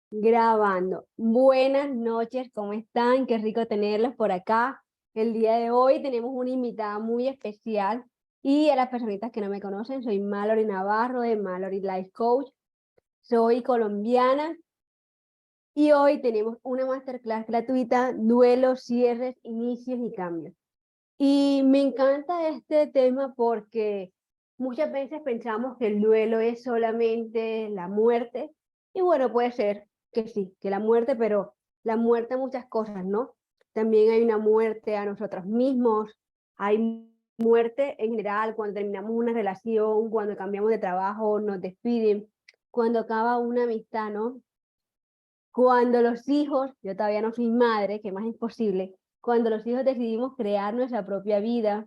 Grabando. Buenas noches, ¿cómo están? Qué rico tenerlos por acá. El día de hoy tenemos una invitada muy especial y a las personitas que no me conocen, soy Mallory Navarro de Mallory Life Coach. Soy colombiana y hoy tenemos una masterclass gratuita, duelos, cierres, inicios y cambios. Y me encanta este tema porque muchas veces pensamos que el duelo es solamente la muerte. Y bueno, puede ser que sí, que la muerte, pero la muerte a muchas cosas, ¿no? También hay una muerte a nosotros mismos, hay muerte en general cuando terminamos una relación, cuando cambiamos de trabajo, nos despiden, cuando acaba una amistad, ¿no? Cuando los hijos, yo todavía no soy madre, que más es posible, cuando los hijos decidimos crear nuestra propia vida,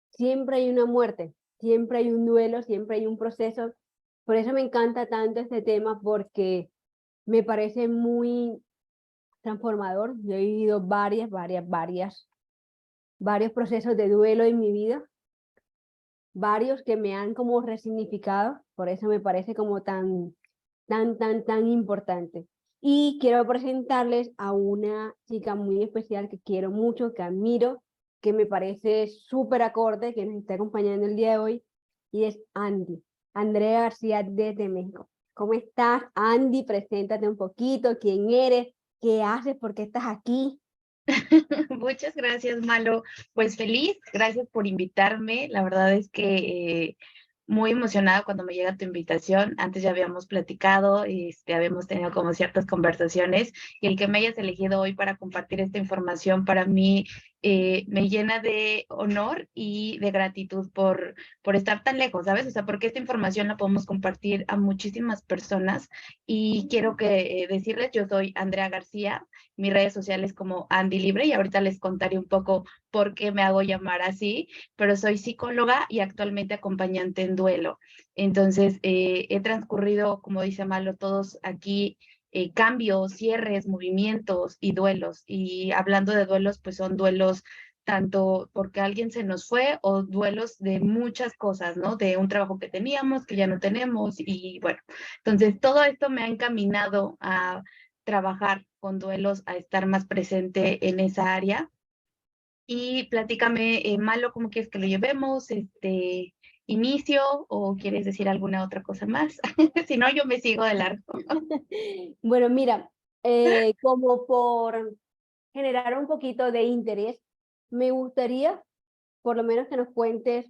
siempre hay una muerte, siempre hay un duelo, siempre hay un proceso. Por eso me encanta tanto este tema porque me parece muy transformador. Yo he vivido varios procesos de duelo en mi vida, varios que me han como resignificado. Por eso me parece como tan importante. Y quiero presentarles a una chica muy especial que quiero mucho, que admiro, que me parece súper acorde, que nos está acompañando el día de hoy, y es Andy, Andrea García desde México. ¿Cómo estás, Andy? Preséntate un poquito, quién eres, qué haces, por qué estás aquí. Muchas gracias, Malo. Pues feliz, gracias por invitarme. La verdad es que muy emocionada cuando me llega tu invitación. Antes ya habíamos platicado, habíamos tenido como ciertas conversaciones y el que me hayas elegido hoy para compartir esta información para mí me llena de honor y de gratitud por estar tan lejos, ¿sabes? O sea, porque esta información la podemos compartir a muchísimas personas y quiero que decirles, yo soy Andrea García, mis redes sociales como Andy Libre y ahorita les contaré un poco por qué me hago llamar así, pero soy psicóloga y actualmente acompañante en duelo. Entonces, he transcurrido, como dice Malo, todos aquí cambios, cierres, movimientos y duelos. Y hablando de duelos, pues son duelos tanto porque alguien se nos fue o duelos de muchas cosas, ¿no? De un trabajo que teníamos, que ya no tenemos y bueno, entonces todo esto me ha encaminado a trabajar con duelos, a estar más presente en esa área. Y platícame, Malo, ¿cómo quieres que lo llevemos? ¿Inicio o quieres decir alguna otra cosa más? Si no, yo me sigo de largo. Bueno, mira, como por generar un poquito de interés, me gustaría por lo menos que nos cuentes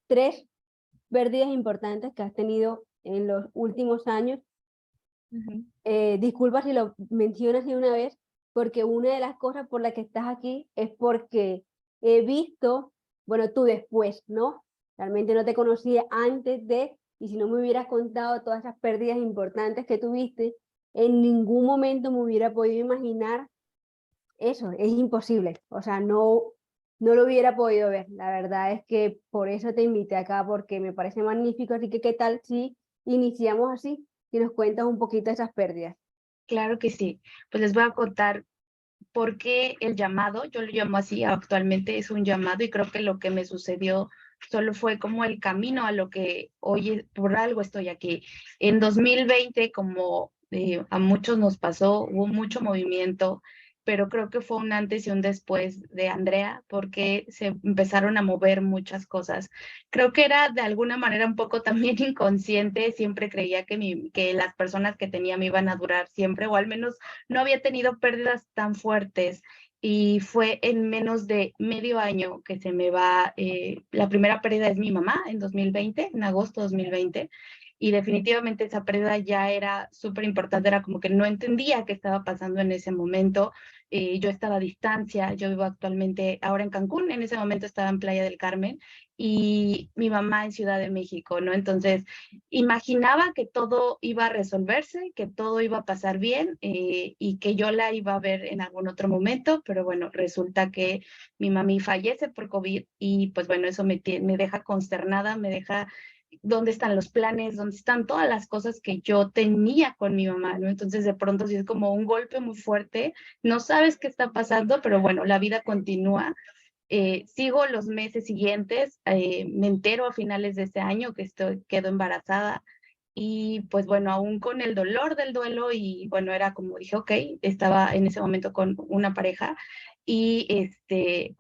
3 pérdidas importantes que has tenido en los últimos años. Ujú. Disculpa si lo mencionas de una vez, porque una de las cosas por las que estás aquí es porque he visto, bueno, tú después, ¿no? Realmente no te conocía antes de, y si no me hubieras contado todas esas pérdidas importantes que tuviste, en ningún momento me hubiera podido imaginar eso, es imposible. O sea, no lo hubiera podido ver. La verdad es que por eso te invité acá, porque me parece magnífico. Así que, ¿qué tal si iniciamos así y nos cuentas un poquito esas pérdidas? Claro que sí. Pues les voy a contar por qué el llamado, yo lo llamo así actualmente, es un llamado y creo que lo que me sucedió solo fue como el camino a lo que hoy por algo estoy aquí. En 2020, como a muchos nos pasó, hubo mucho movimiento, pero creo que fue un antes y un después de Andrea, porque se empezaron a mover muchas cosas. Creo que era de alguna manera un poco también inconsciente, siempre creía que las personas que tenía me iban a durar siempre, o al menos no había tenido pérdidas tan fuertes y fue en menos de medio año que se me va, la primera pérdida es mi mamá en 2020, en agosto de 2020, y definitivamente esa pérdida ya era súper importante, era como que no entendía qué estaba pasando en ese momento. Yo estaba a distancia, yo vivo actualmente ahora en Cancún, en ese momento estaba en Playa del Carmen y mi mamá en Ciudad de México, ¿no? Entonces, imaginaba que todo iba a resolverse, que todo iba a pasar bien y que yo la iba a ver en algún otro momento, pero bueno, resulta que mi mami fallece por COVID y pues bueno, eso me deja consternada, me deja dónde están los planes, dónde están todas las cosas que yo tenía con mi mamá, ¿no? Entonces de pronto sí es como un golpe muy fuerte, no sabes qué está pasando, pero bueno, la vida continúa. Sigo los meses siguientes, me entero a finales de este año que quedo embarazada Y pues bueno, aún con el dolor del duelo y bueno, era como dije, ok, estaba en ese momento con una pareja y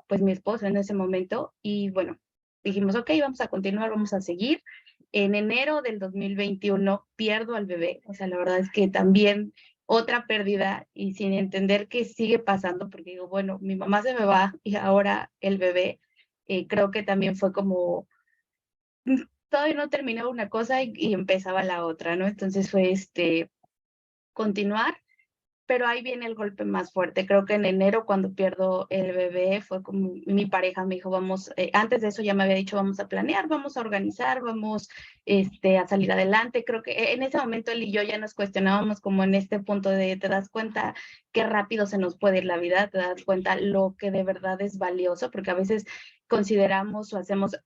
pues mi esposo en ese momento y bueno, dijimos, ok, vamos a continuar, vamos a seguir. En enero del 2021 pierdo al bebé, o sea, la verdad es que también otra pérdida y sin entender qué sigue pasando, porque digo, bueno, mi mamá se me va y ahora el bebé, creo que también fue como todavía no terminaba una cosa y empezaba la otra, ¿no? Entonces fue continuar, pero ahí viene el golpe más fuerte. Creo que en enero cuando pierdo el bebé fue como mi pareja me dijo, vamos, antes de eso ya me había dicho, vamos a planear, vamos a organizar, vamos a salir adelante. Creo que en ese momento él y yo ya nos cuestionábamos como en este punto de te das cuenta qué rápido se nos puede ir la vida, te das cuenta lo que de verdad es valioso, porque a veces consideramos o hacemos,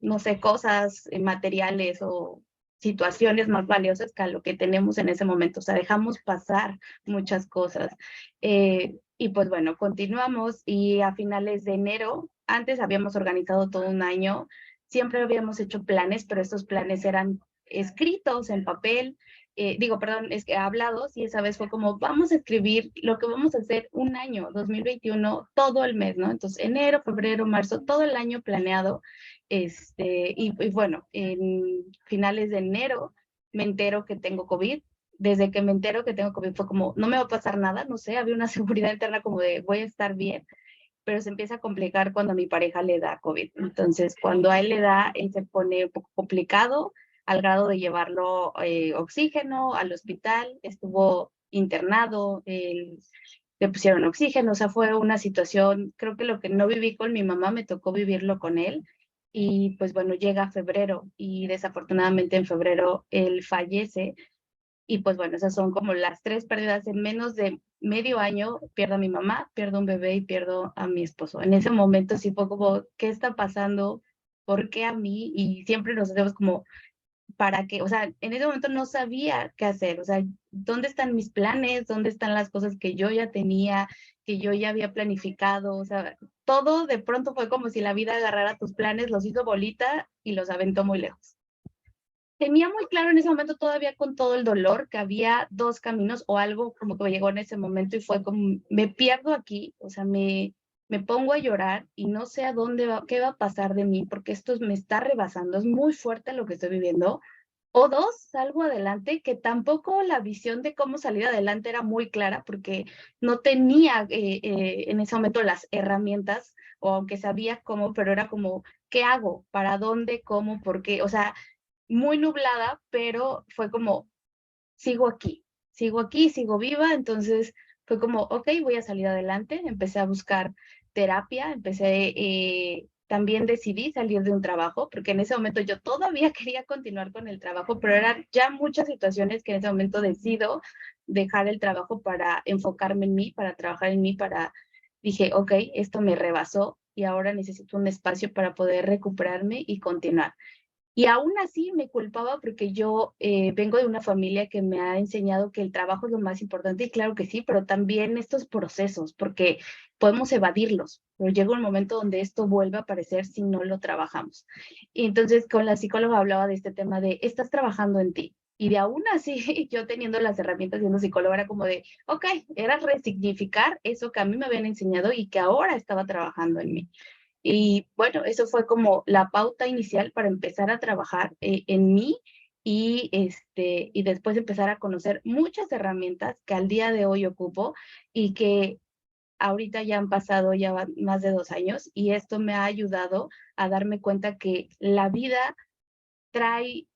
no sé, cosas materiales o situaciones más valiosas que a lo que tenemos en ese momento. O sea, dejamos pasar muchas cosas. Y pues bueno, continuamos y a finales de enero, antes habíamos organizado todo un año, siempre habíamos hecho planes, pero estos planes eran escritos en papel, digo, perdón, es que hablados, y esa vez fue como, vamos a escribir lo que vamos a hacer un año, 2021, todo el mes, ¿no? Entonces, enero, febrero, marzo, todo el año planeado, y bueno, en finales de enero me entero que tengo COVID. Desde que me entero que tengo COVID fue como, no me va a pasar nada, no sé, había una seguridad interna como de voy a estar bien, pero se empieza a complicar cuando a mi pareja le da COVID. Entonces, cuando a él le da, él se pone un poco complicado al grado de llevarlo oxígeno al hospital, estuvo internado, le pusieron oxígeno, o sea, fue una situación, creo que lo que no viví con mi mamá me tocó vivirlo con él. Y pues bueno, llega febrero y desafortunadamente en febrero él fallece y pues bueno, esas son como las tres pérdidas en menos de medio año. Pierdo a mi mamá, pierdo un bebé y pierdo a mi esposo. En ese momento sí fue como, ¿qué está pasando? ¿Por qué a mí? Y siempre nos hacemos como, ¿para qué? O sea, en ese momento no sabía qué hacer. O sea, ¿dónde están mis planes? ¿Dónde están las cosas que yo ya tenía, que yo ya había planificado? O sea, todo de pronto fue como si la vida agarrara tus planes, los hizo bolita y los aventó muy lejos. Tenía muy claro en ese momento, todavía con todo el dolor, que había dos caminos o algo como que me llegó en ese momento y fue como, me pierdo aquí, o sea, me pongo a llorar y no sé a dónde va, qué va a pasar de mí, porque esto me está rebasando, es muy fuerte lo que estoy viviendo. O dos, salgo adelante, que tampoco la visión de cómo salir adelante era muy clara, porque no tenía en ese momento las herramientas, o aunque sabía cómo, pero era como, ¿qué hago? ¿Para dónde? ¿Cómo? ¿Por qué? O sea, muy nublada, pero fue como, sigo aquí, sigo viva, entonces fue como, ok, voy a salir adelante, empecé a buscar terapia, también decidí salir de un trabajo, porque en ese momento yo todavía quería continuar con el trabajo, pero eran ya muchas situaciones que en ese momento decido dejar el trabajo para enfocarme en mí, para trabajar en mí, dije, ok, esto me rebasó y ahora necesito un espacio para poder recuperarme y continuar. Y aún así me culpaba porque yo vengo de una familia que me ha enseñado que el trabajo es lo más importante y claro que sí, pero también estos procesos, porque podemos evadirlos, pero llega un momento donde esto vuelve a aparecer si no lo trabajamos. Y entonces con la psicóloga hablaba de este tema de, estás trabajando en ti. Y de aún así, yo teniendo las herramientas siendo psicóloga, era como de, ok, era resignificar eso que a mí me habían enseñado y que ahora estaba trabajando en mí. Y bueno, eso fue como la pauta inicial para empezar a trabajar en mí y después empezar a conocer muchas herramientas que al día de hoy ocupo y que ahorita ya han pasado ya más de 2 años y esto me ha ayudado a darme cuenta que la vida trae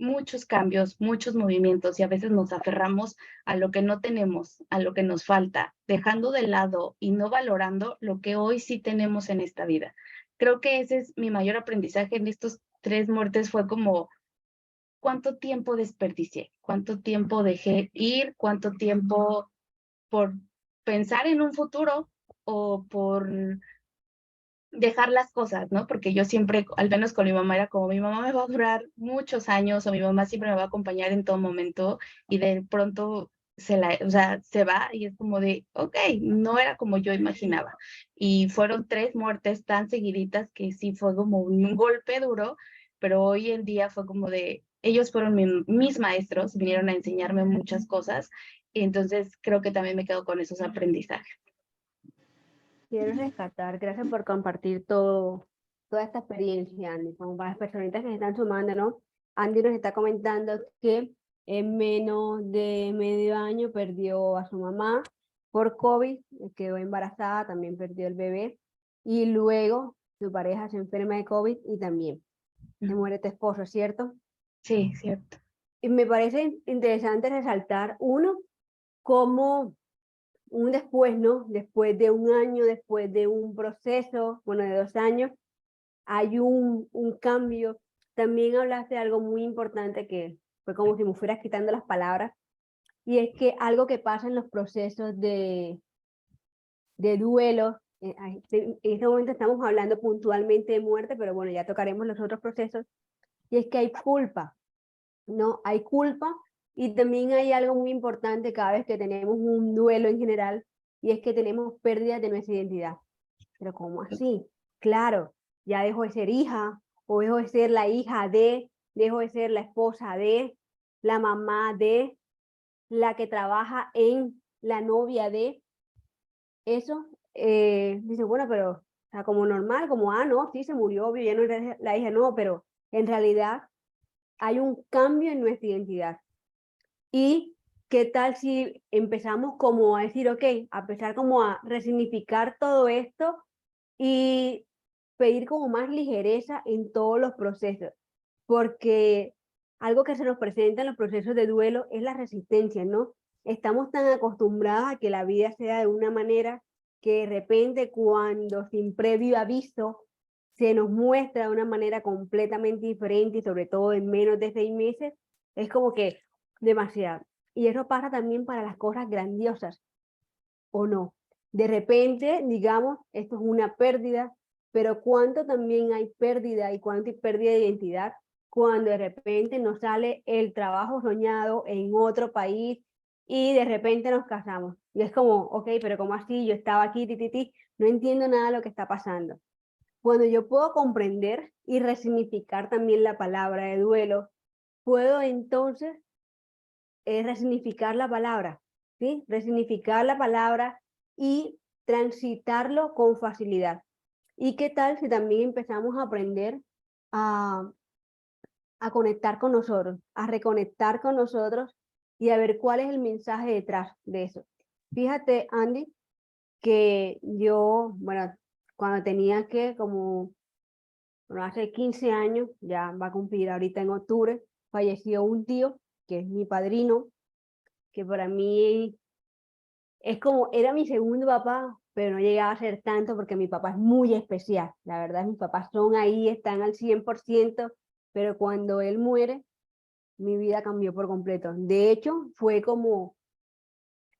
muchos cambios, muchos movimientos y a veces nos aferramos a lo que no tenemos, a lo que nos falta, dejando de lado y no valorando lo que hoy sí tenemos en esta vida. Creo que ese es mi mayor aprendizaje en estos 3 muertes, fue como cuánto tiempo desperdicié, cuánto tiempo dejé ir, cuánto tiempo por pensar en un futuro o por dejar las cosas, ¿no? Porque yo siempre, al menos con mi mamá, era como, mi mamá me va a durar muchos años o mi mamá siempre me va a acompañar en todo momento y de pronto o sea, se va y es como de, ok, no era como yo imaginaba. Y fueron 3 muertes tan seguiditas que sí fue como un golpe duro, pero hoy en día fue como de, ellos fueron mis maestros, vinieron a enseñarme muchas cosas y entonces creo que también me quedo con esos aprendizajes. Quiero rescatar, gracias por compartir toda esta experiencia, Andy, como para las personitas que se están sumando, ¿no? Andy nos está comentando que en menos de medio año perdió a su mamá por COVID, quedó embarazada, también perdió el bebé, y luego su pareja se enferma de COVID y también se muere tu esposo, ¿cierto? Sí, cierto. Y me parece interesante resaltar, uno, cómo un después, ¿no? Después de un año, después de un proceso, bueno, de 2 años, hay un cambio. También hablaste de algo muy importante que fue como si me fueras quitando las palabras, y es que algo que pasa en los procesos de duelo, en este momento estamos hablando puntualmente de muerte, pero bueno, ya tocaremos los otros procesos, y es que hay culpa, ¿no? Hay culpa y también hay algo muy importante cada vez que tenemos un duelo en general, y es que tenemos pérdidas de nuestra identidad. Pero ¿cómo así? Claro, ya dejo de ser hija, o dejo de ser la hija de, dejo de ser la esposa de, la mamá de, la que trabaja en, la novia de. Eso, dice, bueno, pero, o sea, como normal, como, no, sí, se murió, obvio, ya no era la hija, no, pero en realidad hay un cambio en nuestra identidad. ¿Y qué tal si empezamos como a decir, ok, a empezar como a resignificar todo esto y pedir como más ligereza en todos los procesos? Porque algo que se nos presenta en los procesos de duelo es la resistencia, ¿no? Estamos tan acostumbrados a que la vida sea de una manera que de repente, cuando sin previo aviso se nos muestra de una manera completamente diferente, y sobre todo en menos de 6 meses, es como que demasiado. Y eso pasa también para las cosas grandiosas, ¿o no? De repente, digamos, esto es una pérdida, pero ¿cuánto también hay pérdida y cuánto hay pérdida de identidad cuando de repente nos sale el trabajo soñado en otro país y de repente nos casamos? Y es como, ok, pero ¿cómo así? Yo estaba aquí, no entiendo nada de lo que está pasando. Cuando yo puedo comprender y resignificar también la palabra de duelo, puedo entonces resignificar la palabra, ¿sí? Resignificar la palabra y transitarlo con facilidad. ¿Y qué tal si también empezamos a aprender a, a conectar con nosotros, a reconectar con nosotros y a ver cuál es el mensaje detrás de eso? Fíjate, Andy, que yo, bueno, cuando tenía que como, bueno, hace 15 años, ya va a cumplir ahorita en octubre, falleció un tío que es mi padrino, que para mí es como, era mi segundo papá, pero no llegaba a ser tanto porque mi papá es muy especial. La verdad, mis papás son ahí, están al 100%, pero cuando él muere, mi vida cambió por completo. De hecho, fue como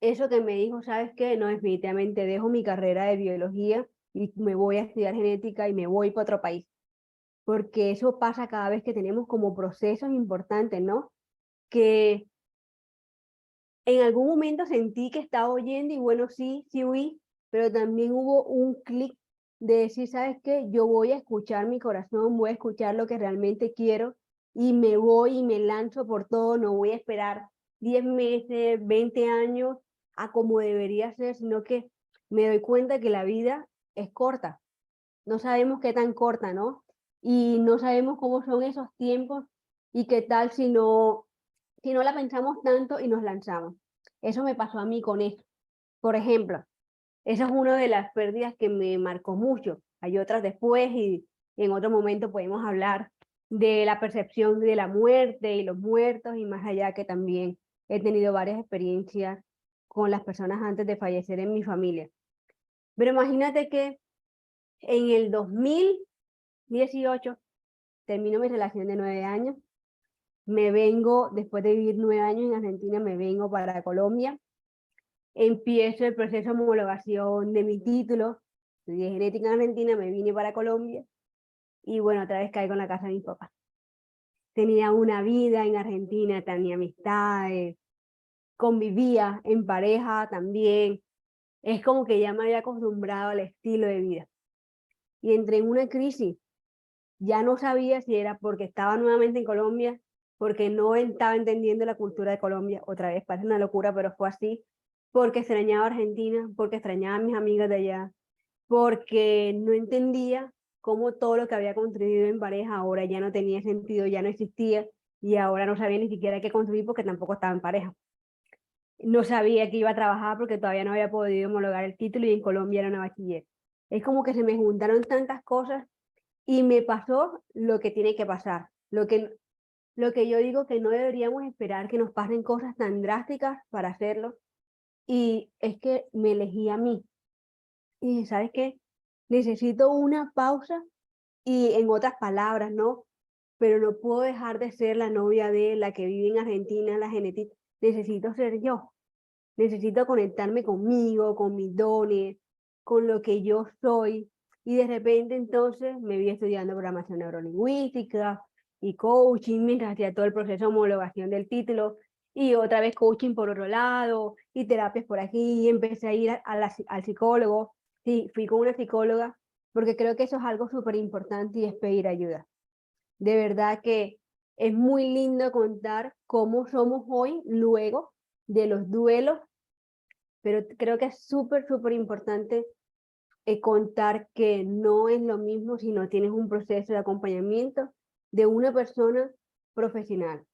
eso que me dijo, ¿sabes qué? No, definitivamente dejo mi carrera de biología y me voy a estudiar genética y me voy para otro país. Porque eso pasa cada vez que tenemos como procesos importantes, ¿no? Que en algún momento sentí que estaba oyendo y bueno, sí, sí oí, pero también hubo un clic de decir, ¿sabes qué? Yo voy a escuchar mi corazón, voy a escuchar lo que realmente quiero y me voy y me lanzo por todo, no voy a esperar 10 meses, 20 años a como debería ser, sino que me doy cuenta que la vida es corta. No sabemos qué tan corta, ¿no? Y no sabemos cómo son esos tiempos y qué tal si no la pensamos tanto y nos lanzamos. Eso me pasó a mí con esto. Por ejemplo, esa es una de las pérdidas que me marcó mucho. Hay otras después y en otro momento podemos hablar de la percepción de la muerte y los muertos y más allá, que también he tenido varias experiencias con las personas antes de fallecer en mi familia. Pero imagínate que en el 2018 termino mi relación de 9 años. Me vengo, después de vivir 9 años en Argentina, me vengo para Colombia. Empiezo el proceso de homologación de mi título. Estudié genética en Argentina, me vine para Colombia y bueno, otra vez caigo en la casa de mis papás. Tenía una vida en Argentina, tenía amistades, convivía en pareja también. Es como que ya me había acostumbrado al estilo de vida. Y entré en una crisis. Ya no sabía si era porque estaba nuevamente en Colombia porque no estaba entendiendo la cultura de Colombia. Otra vez, parece una locura, pero fue así, porque extrañaba Argentina, porque extrañaba a mis amigas de allá, porque no entendía cómo todo lo que había construido en pareja ahora ya no tenía sentido, ya no existía, y ahora no sabía ni siquiera qué construir porque tampoco estaba en pareja. No sabía que iba a trabajar porque todavía no había podido homologar el título y en Colombia era una bachiller. Es como que se me juntaron tantas cosas y me pasó lo que tiene que pasar, lo que yo digo que no deberíamos esperar que nos pasen cosas tan drásticas para hacerlo, y es que me elegí a mí. Y dije, ¿sabes qué? Necesito una pausa y en otras palabras, ¿no? Pero no puedo dejar de ser la novia de la que vive en Argentina, la genética. Necesito ser yo. Necesito conectarme conmigo, con mis dones, con lo que yo soy. Y de repente entonces me vi estudiando programación neurolingüística y coaching mientras hacía todo el proceso de homologación del título. Y otra vez coaching por otro lado y terapias por aquí. Y empecé a ir al psicólogo. Sí, fui con una psicóloga porque creo que eso es algo súper importante y es pedir ayuda. De verdad que es muy lindo contar cómo somos hoy luego de los duelos, pero creo que es súper, súper importante contar que no es lo mismo si no tienes un proceso de acompañamiento de una persona profesional.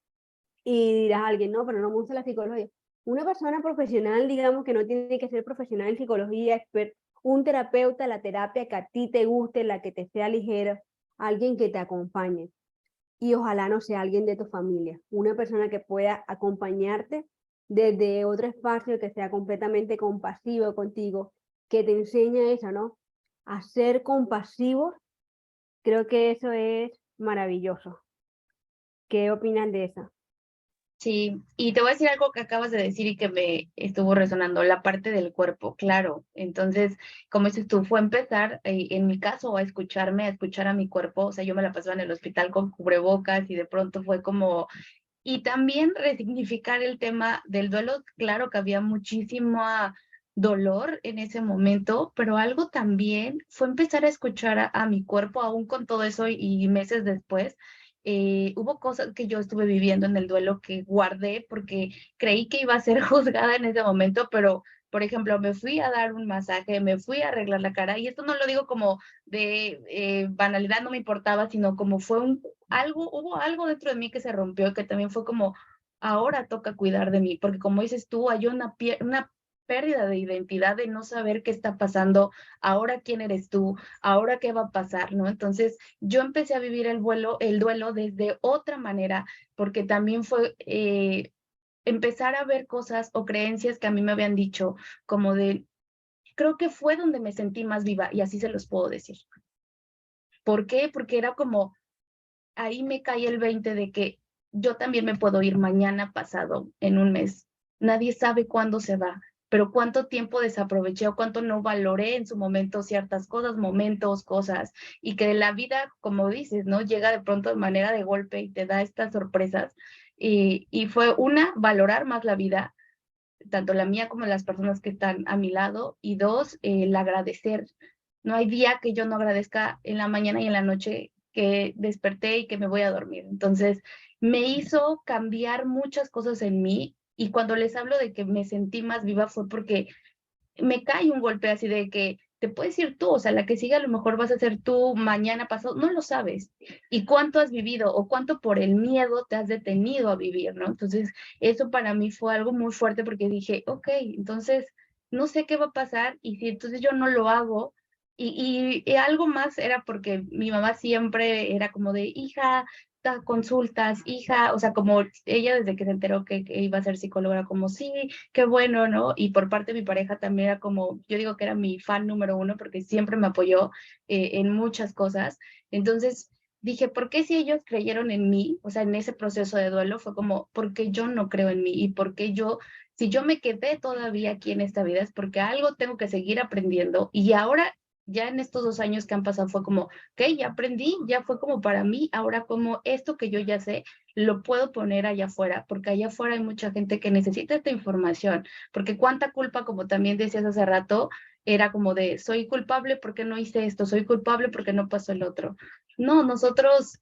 Y dirás a alguien, no, pero no me gusta la psicología. Una persona profesional, digamos que no tiene que ser profesional en psicología, un terapeuta, la terapia que a ti te guste, la que te sea ligera, alguien que te acompañe. Y ojalá no sea alguien de tu familia, una persona que pueda acompañarte desde otro espacio que sea completamente compasivo contigo, que te enseñe eso, ¿no? A ser compasivos, creo que eso es maravilloso. ¿Qué opinas de eso? Sí, y te voy a decir algo que acabas de decir y que me estuvo resonando, la parte del cuerpo, claro. Entonces, como dices tú, fue empezar, en mi caso, a escuchar a mi cuerpo. O sea, yo me la pasaba en el hospital con cubrebocas y de pronto fue como, y también resignificar el tema del duelo. Claro que había muchísimo dolor en ese momento, pero algo también fue empezar a escuchar a mi cuerpo, aún con todo eso y meses después. Hubo cosas que yo estuve viviendo en el duelo que guardé porque creí que iba a ser juzgada en ese momento, pero por ejemplo, me fui a dar un masaje, me fui a arreglar la cara, y esto no lo digo como de banalidad, no me importaba, sino como fue hubo algo dentro de mí que se rompió, que también fue como, ahora toca cuidar de mí, porque como dices tú, hay una pérdida de identidad, de no saber qué está pasando, ahora quién eres tú, ahora qué va a pasar, ¿no? Entonces yo empecé a vivir el duelo desde otra manera, porque también fue empezar a ver cosas o creencias que a mí me habían dicho, como de, creo que fue donde me sentí más viva, y así se los puedo decir. ¿Por qué? Porque era como, ahí me cae el 20 de que yo también me puedo ir mañana, pasado, en un mes. Nadie sabe cuándo se va, pero cuánto tiempo desaproveché o cuánto no valoré en su momento ciertas cosas, momentos, cosas, y que la vida, como dices, ¿no? Llega de pronto de manera de golpe y te da estas sorpresas. Y fue una, valorar más la vida, tanto la mía como las personas que están a mi lado, y dos, el agradecer. No hay día que yo no agradezca en la mañana y en la noche que desperté y que me voy a dormir. Entonces, me hizo cambiar muchas cosas en mí, y cuando les hablo de que me sentí más viva fue porque me cae un golpe así de que te puedes ir tú, o sea, la que sigue a lo mejor vas a ser tú mañana pasado, no lo sabes. Y cuánto has vivido o cuánto por el miedo te has detenido a vivir, ¿no? Entonces, eso para mí fue algo muy fuerte porque dije, ok, entonces no sé qué va a pasar, y si entonces yo no lo hago. Y algo más era porque mi mamá siempre era como de, hija, consultas, hija, o sea, como ella desde que se enteró que iba a ser psicóloga, era como, sí, qué bueno, ¿no? Y por parte de mi pareja también era como, yo digo que era mi fan número uno porque siempre me apoyó en muchas cosas. Entonces dije, ¿por qué si ellos creyeron en mí? O sea, en ese proceso de duelo fue como, ¿por qué yo no creo en mí? Y por qué yo, si yo me quedé todavía aquí en esta vida, es porque algo tengo que seguir aprendiendo. Y ahora, ya en estos 2 años que han pasado, fue como, ok, ya aprendí, ya fue como para mí, ahora como esto que yo ya sé, lo puedo poner allá afuera, porque allá afuera hay mucha gente que necesita esta información, porque cuánta culpa, como también decías hace rato, era como de, soy culpable porque no hice esto, soy culpable porque no pasó el otro. No, nosotros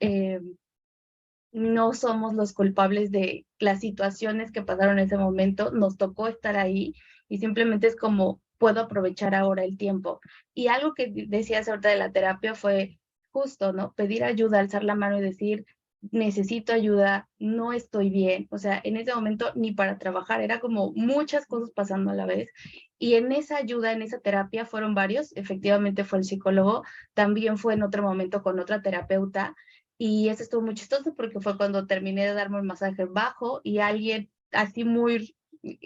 no somos los culpables de las situaciones que pasaron en ese momento, nos tocó estar ahí y simplemente es como puedo aprovechar ahora el tiempo. Y algo que decías ahorita de la terapia fue justo, ¿no? Pedir ayuda, alzar la mano y decir, necesito ayuda, no estoy bien. O sea, en ese momento ni para trabajar, era como muchas cosas pasando a la vez. Y en esa ayuda, en esa terapia fueron varios, efectivamente fue el psicólogo, también fue en otro momento con otra terapeuta y eso estuvo muy chistoso porque fue cuando terminé de darme un masaje bajo y alguien así muy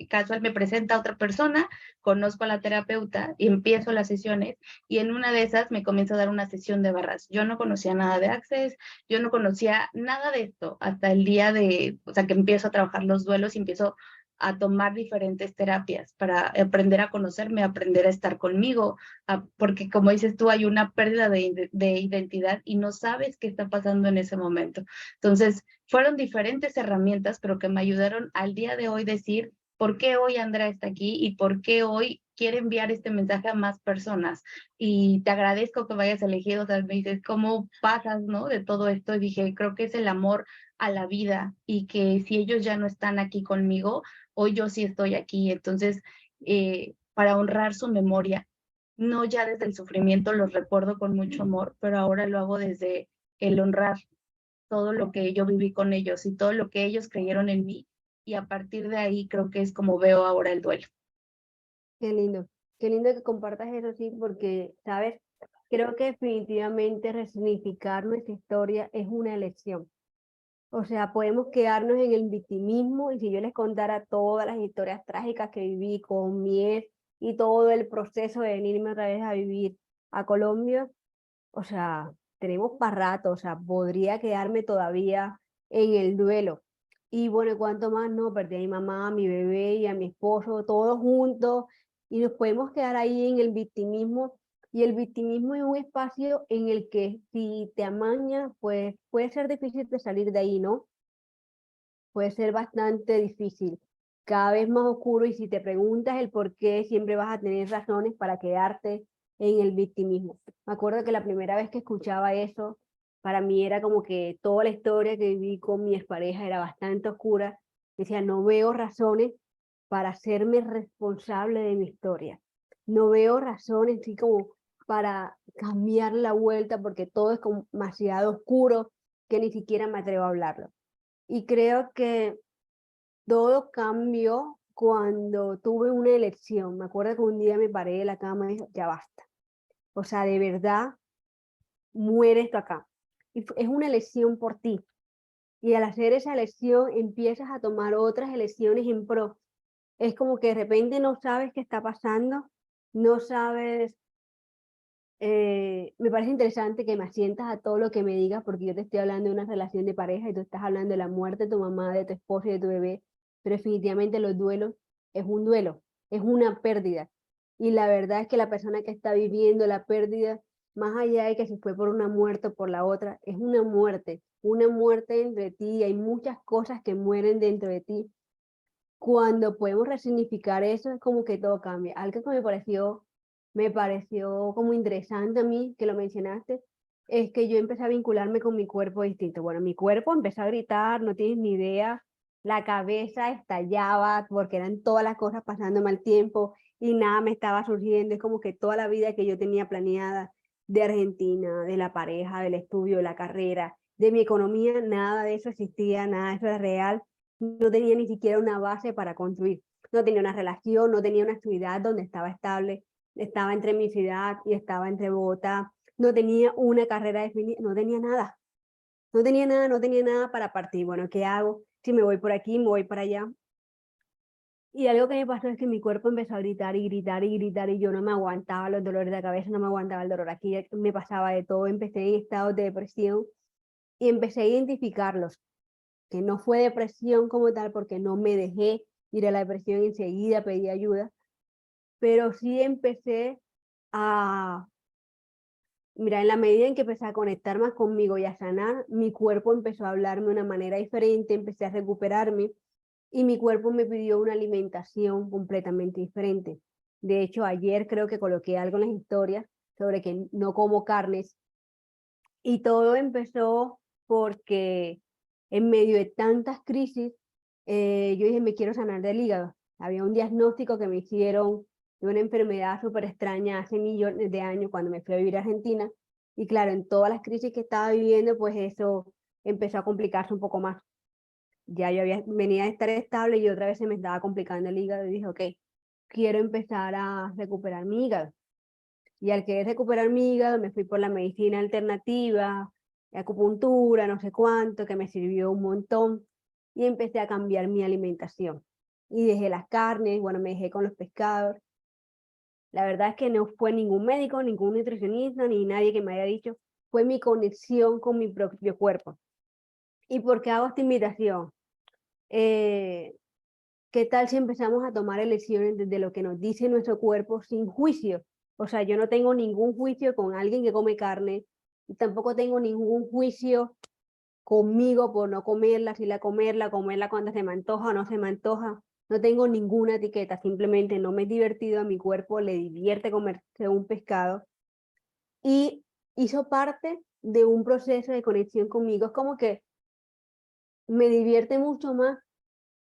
casual me presenta a otra persona, conozco a la terapeuta y empiezo las sesiones y en una de esas me comienza a dar una sesión de barras. Yo no conocía nada de Access, yo no conocía nada de esto hasta el día de, o sea, que empiezo a trabajar los duelos y empiezo a tomar diferentes terapias para aprender a conocerme, aprender a estar conmigo, porque como dices tú, hay una pérdida de identidad y no sabes qué está pasando en ese momento. Entonces, fueron diferentes herramientas, pero que me ayudaron al día de hoy decir por qué hoy Andrea está aquí y por qué hoy quiere enviar este mensaje a más personas. Y te agradezco que me hayas elegido, o sea, me dices, ¿cómo pasas, no? De todo esto, y dije, creo que es el amor a la vida y que si ellos ya no están aquí conmigo, hoy yo sí estoy aquí. Entonces, para honrar su memoria, no ya desde el sufrimiento, los recuerdo con mucho amor, pero ahora lo hago desde el honrar todo lo que yo viví con ellos y todo lo que ellos creyeron en mí. Y a partir de ahí creo que es como veo ahora el duelo. Qué lindo que compartas eso, sí, porque, ¿sabes? Creo que definitivamente resignificar nuestra historia es una elección. O sea, podemos quedarnos en el victimismo y si yo les contara todas las historias trágicas que viví con mi ex y todo el proceso de venirme otra vez a vivir a Colombia, o sea, tenemos para rato, o sea, podría quedarme todavía en el duelo. Y bueno, ¿y cuánto más? No, perdí a mi mamá, a mi bebé y a mi esposo, todos juntos, y nos podemos quedar ahí en el victimismo. Y el victimismo es un espacio en el que si te amañas, pues puede ser difícil de salir de ahí, ¿no? Puede ser bastante difícil, cada vez más oscuro y si te preguntas el por qué, siempre vas a tener razones para quedarte en el victimismo. Me acuerdo que la primera vez que escuchaba eso, para mí era como que toda la historia que viví con mi expareja era bastante oscura. Decía, no veo razones para hacerme responsable de mi historia. No veo razones así como para cambiar la vuelta porque todo es como demasiado oscuro que ni siquiera me atrevo a hablarlo. Y creo que todo cambió cuando tuve una elección. Me acuerdo que un día me paré de la cama y dije, ya basta. O sea, de verdad, muere esto acá. Y es una elección por ti. Y al hacer esa elección empiezas a tomar otras elecciones en pro. Es como que de repente no sabes qué está pasando, no sabes. Me parece interesante que me asientas a todo lo que me digas, porque yo te estoy hablando de una relación de pareja y tú estás hablando de la muerte de tu mamá, de tu esposo y de tu bebé, pero definitivamente los duelos es un duelo, es una pérdida. Y la verdad es que la persona que está viviendo la pérdida, más allá de que si fue por una muerte o por la otra, es una muerte entre ti y hay muchas cosas que mueren dentro de ti. Cuando podemos resignificar eso, es como que todo cambia. Algo que me pareció como interesante a mí, que lo mencionaste, es que yo empecé a vincularme con mi cuerpo distinto. Bueno, mi cuerpo empezó a gritar, no tienes ni idea, la cabeza estallaba porque eran todas las cosas pasándome al tiempo y nada me estaba surgiendo. Es como que toda la vida que yo tenía planeada de Argentina, de la pareja, del estudio, de la carrera, de mi economía, nada de eso existía, nada de eso era real. No tenía ni siquiera una base para construir. No tenía una relación, no tenía una ciudad donde estaba estable, estaba entre mi ciudad y estaba entre Bogotá, no tenía una carrera definida, no tenía nada, no tenía nada para partir. Bueno, ¿qué hago? Si me voy por aquí, me voy para allá. Y algo que me pasó es que mi cuerpo empezó a gritar y gritar y gritar y yo no me aguantaba los dolores de cabeza, no me aguantaba el dolor aquí, me pasaba de todo, empecé en estados de depresión y empecé a identificarlos, que no fue depresión como tal porque no me dejé ir a la depresión enseguida, pedí ayuda, pero sí empecé a, mira, en la medida en que empecé a conectar más conmigo y a sanar, mi cuerpo empezó a hablarme de una manera diferente, empecé a recuperarme y mi cuerpo me pidió una alimentación completamente diferente. De hecho, ayer creo que coloqué algo en las historias sobre que no como carnes y todo empezó porque en medio de tantas crisis, yo dije, me quiero sanar del hígado. Había un diagnóstico que me hicieron de una enfermedad súper extraña hace millones de años cuando me fui a vivir a Argentina. Y claro, en todas las crisis que estaba viviendo, pues eso empezó a complicarse un poco más. Ya yo venía de estar estable y otra vez se me estaba complicando el hígado y dije, ok, quiero empezar a recuperar mi hígado. Y al querer recuperar mi hígado, me fui por la medicina alternativa, acupuntura, no sé cuánto, que me sirvió un montón. Y empecé a cambiar mi alimentación. Y dejé las carnes, bueno, me dejé con los pescados. La verdad es que no fue ningún médico, ningún nutricionista, ni nadie que me haya dicho, fue mi conexión con mi propio cuerpo. ¿Y por qué hago esta invitación? Eh, ¿Qué tal si empezamos a tomar elecciones desde lo que nos dice nuestro cuerpo sin juicio? O sea, yo no tengo ningún juicio con alguien que come carne y tampoco tengo ningún juicio conmigo por no comerla, si la comerla, comerla cuando se me antoja o no se me antoja. No tengo ninguna etiqueta, simplemente no me he divertido, a mi cuerpo le divierte comerse un pescado y hizo parte de un proceso de conexión conmigo. Es como que me divierte mucho más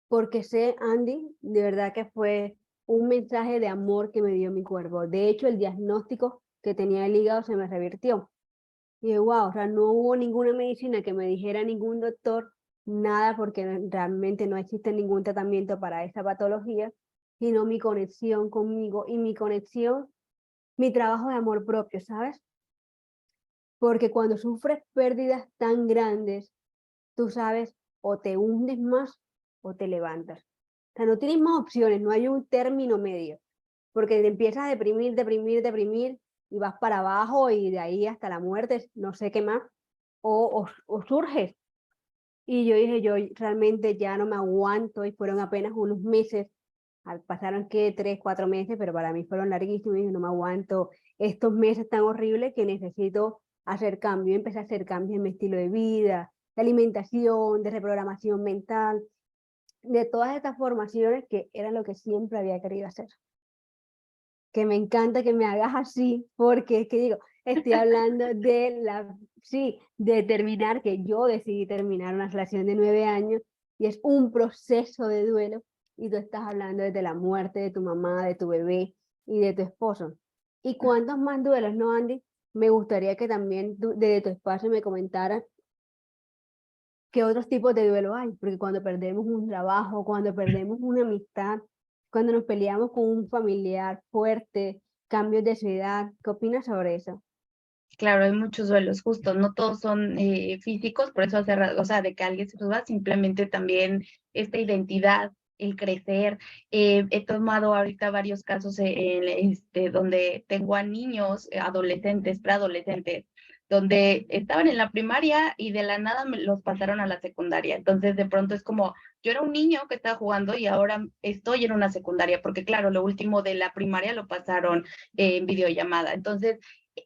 porque sé, Andy, de verdad que fue un mensaje de amor que me dio mi cuerpo. De hecho, el diagnóstico que tenía el hígado se me revirtió. Y dije, wow, o sea, no hubo ninguna medicina que me dijera ningún doctor, nada, porque realmente no existe ningún tratamiento para esa patología, sino mi conexión conmigo y mi conexión, mi trabajo de amor propio, ¿sabes? Porque cuando sufres pérdidas tan grandes, tú sabes, o te hundes más o te levantas. O sea, no tienes más opciones, no hay un término medio, porque te empiezas a deprimir, deprimir, deprimir, y vas para abajo y de ahí hasta la muerte, no sé qué más, o surges. Y yo dije, yo realmente ya no me aguanto, y fueron apenas unos meses, pasaron que 3, 4 meses, pero para mí fueron larguísimos, y dije, no me aguanto estos meses tan horribles que necesito hacer cambio. Empecé a hacer cambios en mi estilo de vida, de alimentación, de reprogramación mental, de todas estas formaciones que era lo que siempre había querido hacer. Que me encanta que me hagas así, porque es que digo, estoy hablando de sí, de terminar, que yo decidí terminar una relación de 9 años y es un proceso de duelo y tú estás hablando desde la muerte de tu mamá, de tu bebé y de tu esposo. ¿Y cuántos más duelos, no, Andy? Me gustaría que también desde tu espacio me comentaras qué otros tipos de duelo hay, porque cuando perdemos un trabajo, cuando perdemos una amistad, cuando nos peleamos con un familiar fuerte, cambios de ciudad, ¿qué opinas sobre eso? Claro, hay muchos duelos, justo, no todos son físicos, por eso o sea, de que alguien se suba, simplemente también esta identidad, el crecer. He tomado ahorita varios casos donde tengo a niños, adolescentes, preadolescentes, donde estaban en la primaria y de la nada me los pasaron a la secundaria. Entonces, de pronto es como, yo era un niño que estaba jugando y ahora estoy en una secundaria, porque claro, lo último de la primaria lo pasaron en videollamada. Entonces,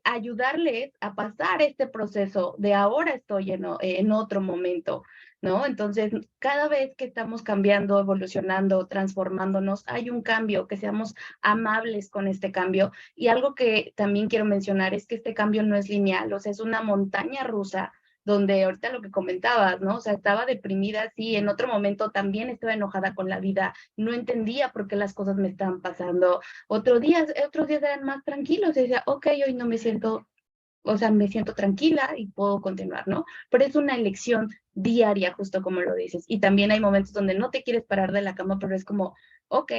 ayudarles a pasar este proceso de ahora estoy en otro momento, ¿no? Entonces, cada vez que estamos cambiando, evolucionando, transformándonos, hay un cambio, que seamos amables con este cambio. Y algo que también quiero mencionar es que este cambio no es lineal, o sea, es una montaña rusa donde ahorita lo que comentabas, ¿no? O sea, estaba deprimida, sí, en otro momento también estaba enojada con la vida, no entendía por qué las cosas me estaban pasando. Otros días eran más tranquilos y decía, ok, hoy no me siento, o sea, me siento tranquila y puedo continuar, ¿no? Pero es una elección diaria, justo como lo dices. Y también hay momentos donde no te quieres parar de la cama, pero es como, ok,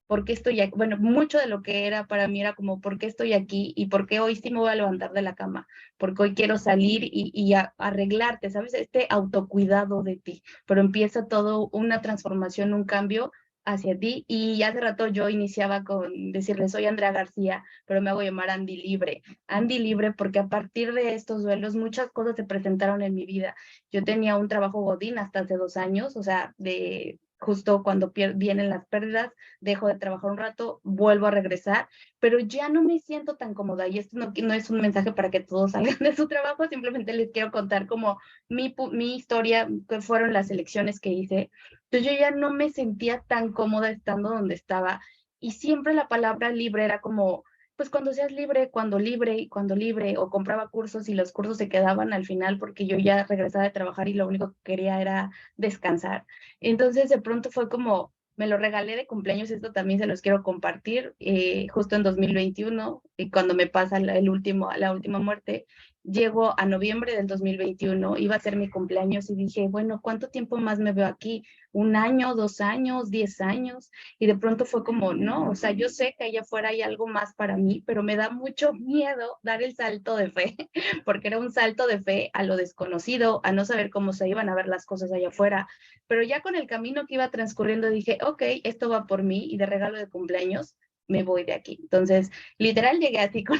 ¿por qué estoy aquí? Bueno, mucho de lo que era para mí era como, ¿por qué estoy aquí? ¿Y por qué hoy sí me voy a levantar de la cama? Porque hoy quiero salir y arreglarte, ¿sabes? Este autocuidado de ti. Pero empieza todo una transformación, un cambio hacia ti. Y hace rato yo iniciaba con decirle, soy Andrea García, pero me hago llamar Andy Libre. Andy Libre porque a partir de estos duelos muchas cosas se presentaron en mi vida. Yo tenía un trabajo godín hasta hace 2 años, o sea, de justo cuando vienen las pérdidas, dejo de trabajar un rato, vuelvo a regresar, pero ya no me siento tan cómoda y esto no es un mensaje para que todos salgan de su trabajo, simplemente les quiero contar como mi historia, que fueron las elecciones que hice. Entonces yo ya no me sentía tan cómoda estando donde estaba y siempre la palabra libre era como pues cuando seas libre, cuando libre y cuando libre, o compraba cursos y los cursos se quedaban al final porque yo ya regresaba de trabajar y lo único que quería era descansar. Entonces de pronto fue como, me lo regalé de cumpleaños, esto también se los quiero compartir, justo en 2021, y cuando me pasa la última muerte, llego a noviembre del 2021, iba a ser mi cumpleaños y dije, bueno, ¿cuánto tiempo más me veo aquí? ¿Un año, 2 años, 10 años? Y de pronto fue como, no, o sea, yo sé que allá afuera hay algo más para mí, pero me da mucho miedo dar el salto de fe, porque era un salto de fe a lo desconocido, a no saber cómo se iban a ver las cosas allá afuera. Pero ya con el camino que iba transcurriendo dije, ok, esto va por mí y de regalo de cumpleaños me voy de aquí. Entonces, literal llegué así con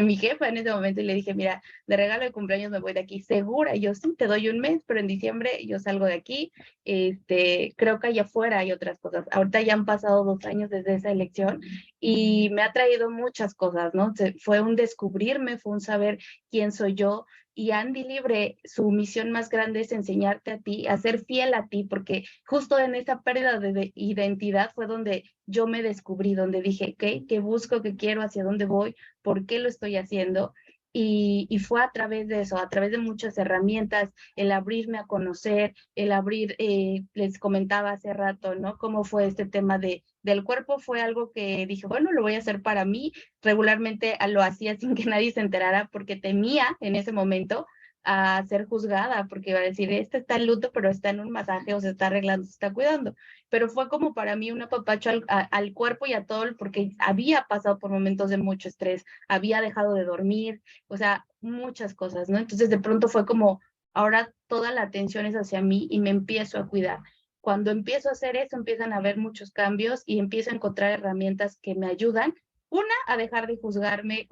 mi jefa en ese momento y le dije, mira, de regalo de cumpleaños me voy de aquí, segura. Y yo sí, te doy un mes, pero en diciembre yo salgo de aquí. Creo que allá afuera hay otras cosas. Ahorita ya han pasado 2 años desde esa elección y me ha traído muchas cosas, ¿no? Fue un descubrirme, fue un saber quién soy yo. Y Andy Libre, su misión más grande es enseñarte a ti, a ser fiel a ti, porque justo en esa pérdida de identidad fue donde yo me descubrí, donde dije, ¿qué busco, qué quiero, hacia dónde voy, por qué lo estoy haciendo? Y fue a través de eso, a través de muchas herramientas, el abrirme a conocer, el abrir, les comentaba hace rato, ¿no? Cómo fue este tema del cuerpo, fue algo que dije, bueno, lo voy a hacer para mí. Regularmente lo hacía sin que nadie se enterara porque temía en ese momento a ser juzgada, porque iba a decir, este está en luto, pero está en un masaje o se está arreglando, se está cuidando. Pero fue como para mí un apapacho al cuerpo y a todo, porque había pasado por momentos de mucho estrés, había dejado de dormir, o sea, muchas cosas, ¿no? Entonces de pronto fue como, ahora toda la atención es hacia mí y me empiezo a cuidar. Cuando empiezo a hacer eso, empiezan a haber muchos cambios y empiezo a encontrar herramientas que me ayudan. Una, a dejar de juzgarme.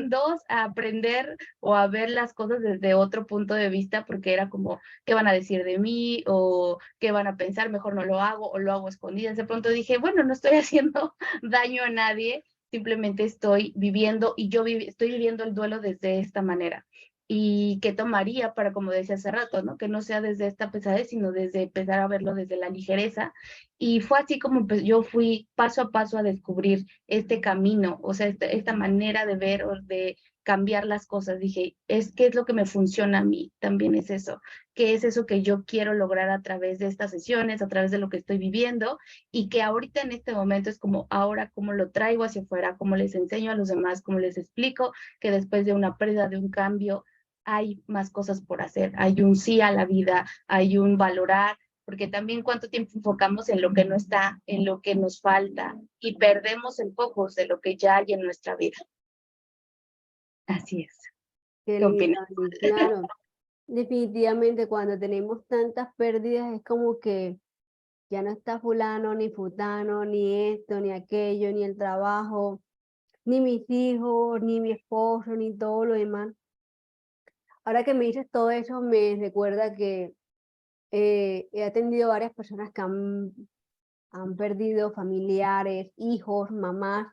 Dos, a aprender o a ver las cosas desde otro punto de vista, porque era como, ¿qué van a decir de mí? O ¿qué van a pensar? Mejor no lo hago o lo hago a escondidas. De pronto dije, bueno, no estoy haciendo daño a nadie, simplemente estoy viviendo y estoy viviendo el duelo desde esta manera. ¿Y qué tomaría para, como decía hace rato, ¿no? Que no sea desde esta pesadez, sino desde empezar a verlo desde la ligereza. Y fue así como pues, yo fui paso a paso a descubrir este camino, o sea, esta manera de ver o de cambiar las cosas. Dije, ¿qué es lo que me funciona a mí? También es eso. ¿Qué es eso que yo quiero lograr a través de estas sesiones, a través de lo que estoy viviendo? Y que ahorita en este momento es como, ahora, ¿cómo lo traigo hacia afuera? ¿Cómo les enseño a los demás? ¿Cómo les explico que después de una pérdida, de un cambio, hay más cosas por hacer? Hay un sí a la vida, hay un valorar, porque también cuánto tiempo enfocamos en lo que no está, en lo que nos falta, y perdemos el foco de lo que ya hay en nuestra vida. Así es. Qué ¿Qué lindo, opinas? Andy. Claro, definitivamente cuando tenemos tantas pérdidas es como que ya no está fulano, ni futano, ni esto, ni aquello, ni el trabajo, ni mis hijos, ni mi esposo, ni todo lo demás. Ahora que me dices todo eso, me recuerda que he atendido varias personas que han perdido familiares, hijos, mamás.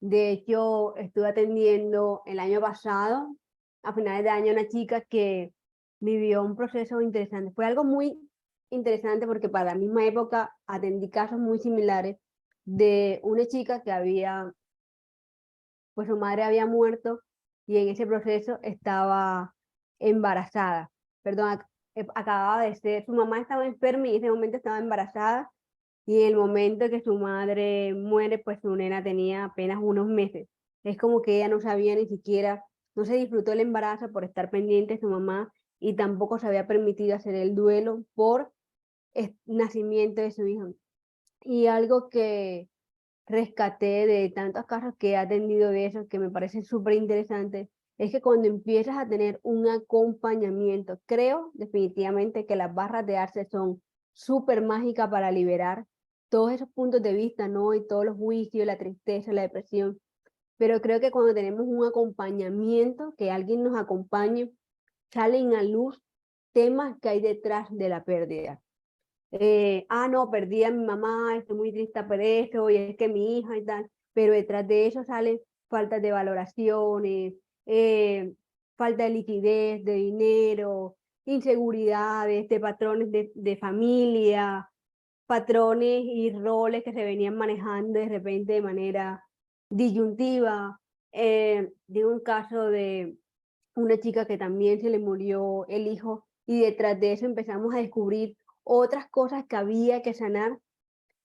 De hecho, estuve atendiendo el año pasado, a finales de año, una chica que vivió un proceso interesante. Fue algo muy interesante porque para la misma época atendí casos muy similares de una chica que pues su madre había muerto y en ese proceso estaba embarazada. Perdón, acababa de ser, su mamá estaba enferma y en ese momento estaba embarazada y en el momento que su madre muere, pues su nena tenía apenas unos meses. Es como que ella no sabía ni siquiera, no se disfrutó el embarazo por estar pendiente de su mamá y tampoco se había permitido hacer el duelo por el nacimiento de su hijo. Y algo que rescaté de tantos casos que he atendido de esos, que me parece súper interesante, es que cuando empiezas a tener un acompañamiento, creo definitivamente que las barras de Arce son súper mágicas para liberar todos esos puntos de vista, ¿no? Y todos los juicios, la tristeza, la depresión. Pero creo que cuando tenemos un acompañamiento, que alguien nos acompañe, salen a luz temas que hay detrás de la pérdida. No, perdí a mi mamá, estoy muy triste por eso, y es que mi hija y tal, pero detrás de eso salen faltas de valoraciones, falta de liquidez, de dinero, inseguridades, de patrones de familia, patrones y roles que se venían manejando de repente de manera disyuntiva, de un caso de una chica que también se le murió el hijo y detrás de eso empezamos a descubrir otras cosas que había que sanar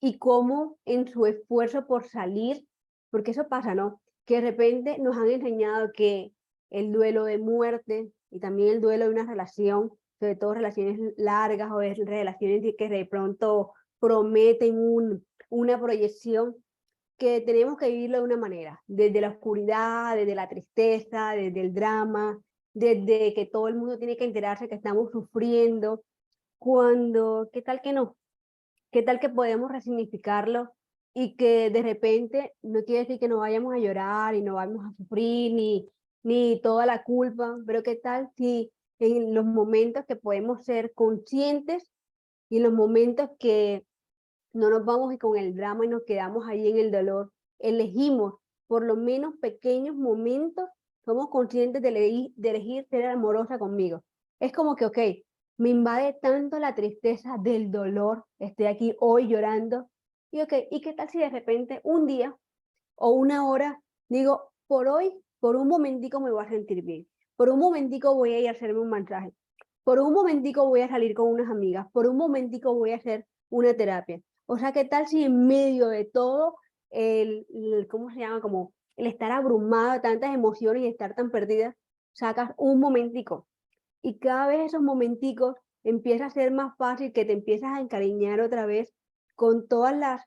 y cómo en su esfuerzo por salir, porque eso pasa, ¿no? Que de repente nos han enseñado que el duelo de muerte y también el duelo de una relación, sobre todo relaciones largas o relaciones que de pronto prometen una proyección, que tenemos que vivirlo de una manera, desde la oscuridad, desde la tristeza, desde el drama, desde que todo el mundo tiene que enterarse que estamos sufriendo, cuando, ¿qué tal que no? ¿Qué tal que podemos resignificarlo y que de repente no quiere decir que no vayamos a llorar y no vamos a sufrir ni toda la culpa, pero qué tal si en los momentos que podemos ser conscientes y en los momentos que no nos vamos y con el drama y nos quedamos ahí en el dolor, elegimos por lo menos pequeños momentos, somos conscientes de elegir ser amorosa conmigo. Es como que, ok, me invade tanto la tristeza del dolor, estoy aquí hoy llorando, y ok, ¿y qué tal si de repente un día o una hora digo, por hoy, por un momentico me voy a sentir bien, por un momentico voy a ir a hacerme un masaje, por un momentico voy a salir con unas amigas, por un momentico voy a hacer una terapia? O sea, ¿qué tal si en medio de todo ¿cómo se llama? Como el estar abrumado de tantas emociones y estar tan perdida, sacas un momentico? Y cada vez esos momenticos empieza a ser más fácil que te empiezas a encariñar otra vez con todas las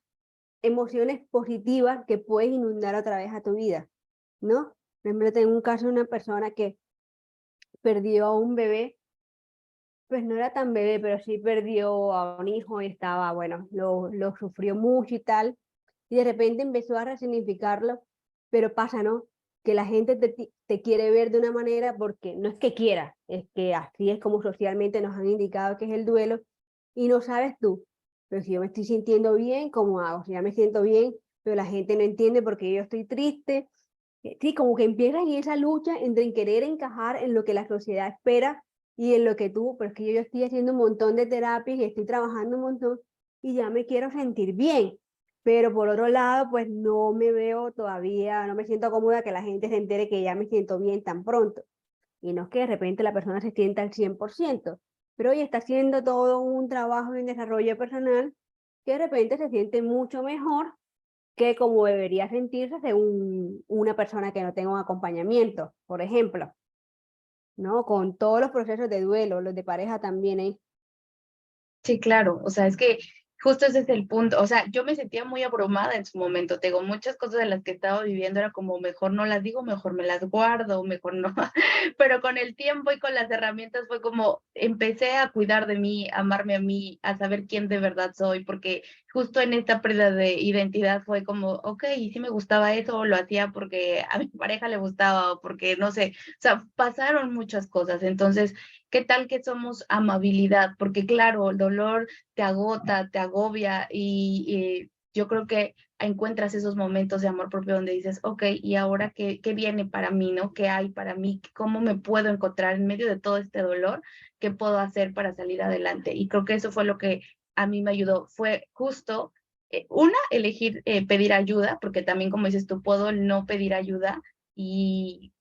emociones positivas que pueden inundar otra vez a tu vida, ¿no? Por ejemplo, tengo un caso de una persona que perdió a un bebé, pues no era tan bebé, pero sí perdió a un hijo y estaba, bueno, lo sufrió mucho y tal, y de repente empezó a resignificarlo, pero pasa, ¿no? Que la gente te quiere ver de una manera porque no es que quiera, es que así es como socialmente nos han indicado que es el duelo, y no sabes tú, pero si yo me estoy sintiendo bien, ¿cómo hago? Si ya me siento bien, pero la gente no entiende porque yo estoy triste. Sí, como que empiezas en esa lucha entre en querer encajar en lo que la sociedad espera y en lo que tú, pero es que yo ya estoy haciendo un montón de terapias y estoy trabajando un montón y ya me quiero sentir bien. Pero por otro lado, pues no me veo todavía, no me siento cómoda que la gente se entere que ya me siento bien tan pronto. Y no es que de repente la persona se sienta al 100%, pero hoy está haciendo todo un trabajo en desarrollo personal que de repente se siente mucho mejor que como debería sentirse según una persona que no tenga un acompañamiento, por ejemplo, ¿no? Con todos los procesos de duelo, los de pareja también, ¿eh? Sí, claro, o sea, es que justo ese es el punto, o sea, yo me sentía muy abrumada en su momento, te digo, muchas cosas de las que estaba viviendo era como mejor no las digo, mejor me las guardo, mejor no, pero con el tiempo y con las herramientas fue como empecé a cuidar de mí, a amarme a mí, a saber quién de verdad soy, porque justo en esta pérdida de identidad fue como, ok, y si me gustaba eso, lo hacía porque a mi pareja le gustaba, o porque no sé, o sea, pasaron muchas cosas, entonces ¿qué tal que somos amabilidad? Porque claro, el dolor te agota, te agobia y yo creo que encuentras esos momentos de amor propio donde dices, ok, ¿y ahora qué viene para mí, no? ¿Qué hay para mí? ¿Cómo me puedo encontrar en medio de todo este dolor? ¿Qué puedo hacer para salir adelante? Y creo que eso fue lo que a mí me ayudó. Fue justo, una, elegir pedir ayuda, porque también como dices tú, puedo no pedir ayuda y,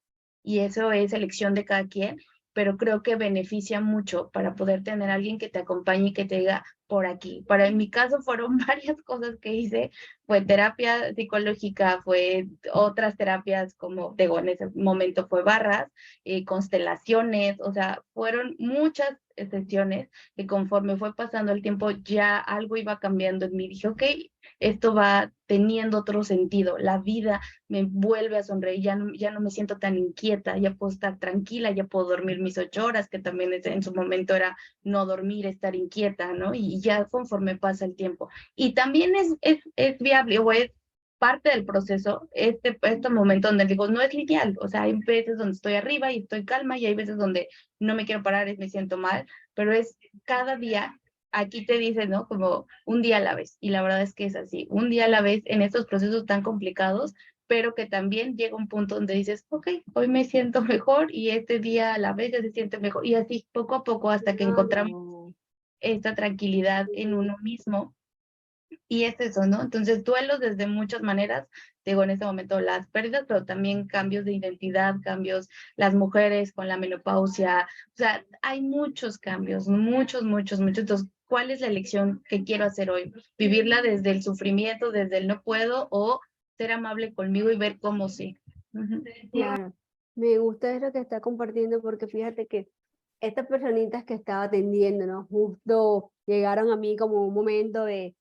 y eso es elección de cada quien, pero creo que beneficia mucho para poder tener a alguien que te acompañe y que te diga por aquí. Para en mi caso fueron varias cosas que hice, fue terapia psicológica, fue otras terapias como, digo, en ese momento fue barras, constelaciones, o sea, fueron muchas sesiones que conforme fue pasando el tiempo ya algo iba cambiando en mí. Dije, ok, esto va teniendo otro sentido, la vida me vuelve a sonreír, ya no me siento tan inquieta, ya puedo estar tranquila, ya puedo dormir mis 8 horas, que también en su momento era no dormir, estar inquieta, ¿no? Y ya conforme pasa el tiempo. Y también es viable o es parte del proceso, este momento donde digo, no es lineal, o sea, hay veces donde estoy arriba y estoy calma y hay veces donde no me quiero parar y me siento mal, pero es cada día aquí te dicen, ¿no? Como un día a la vez. Y la verdad es que es así, un día a la vez en estos procesos tan complicados, pero que también llega un punto donde dices, ok, hoy me siento mejor y este día a la vez ya se siente mejor. Y así poco a poco hasta que encontramos Claro. esta tranquilidad en uno mismo Y es eso, ¿no? Entonces, duelos desde muchas maneras, digo, en este momento las pérdidas, pero también cambios de identidad, cambios, las mujeres con la menopausia, o sea, hay muchos cambios, muchos, muchos, muchos. Entonces, ¿cuál es la elección que quiero hacer hoy? ¿Vivirla desde el sufrimiento, desde el no puedo, o ser amable conmigo y ver cómo sí? Ujú. Claro, me gusta eso que está compartiendo porque fíjate que estas personitas que estaba atendiendo, ¿no? Justo llegaron a mí como un momento de,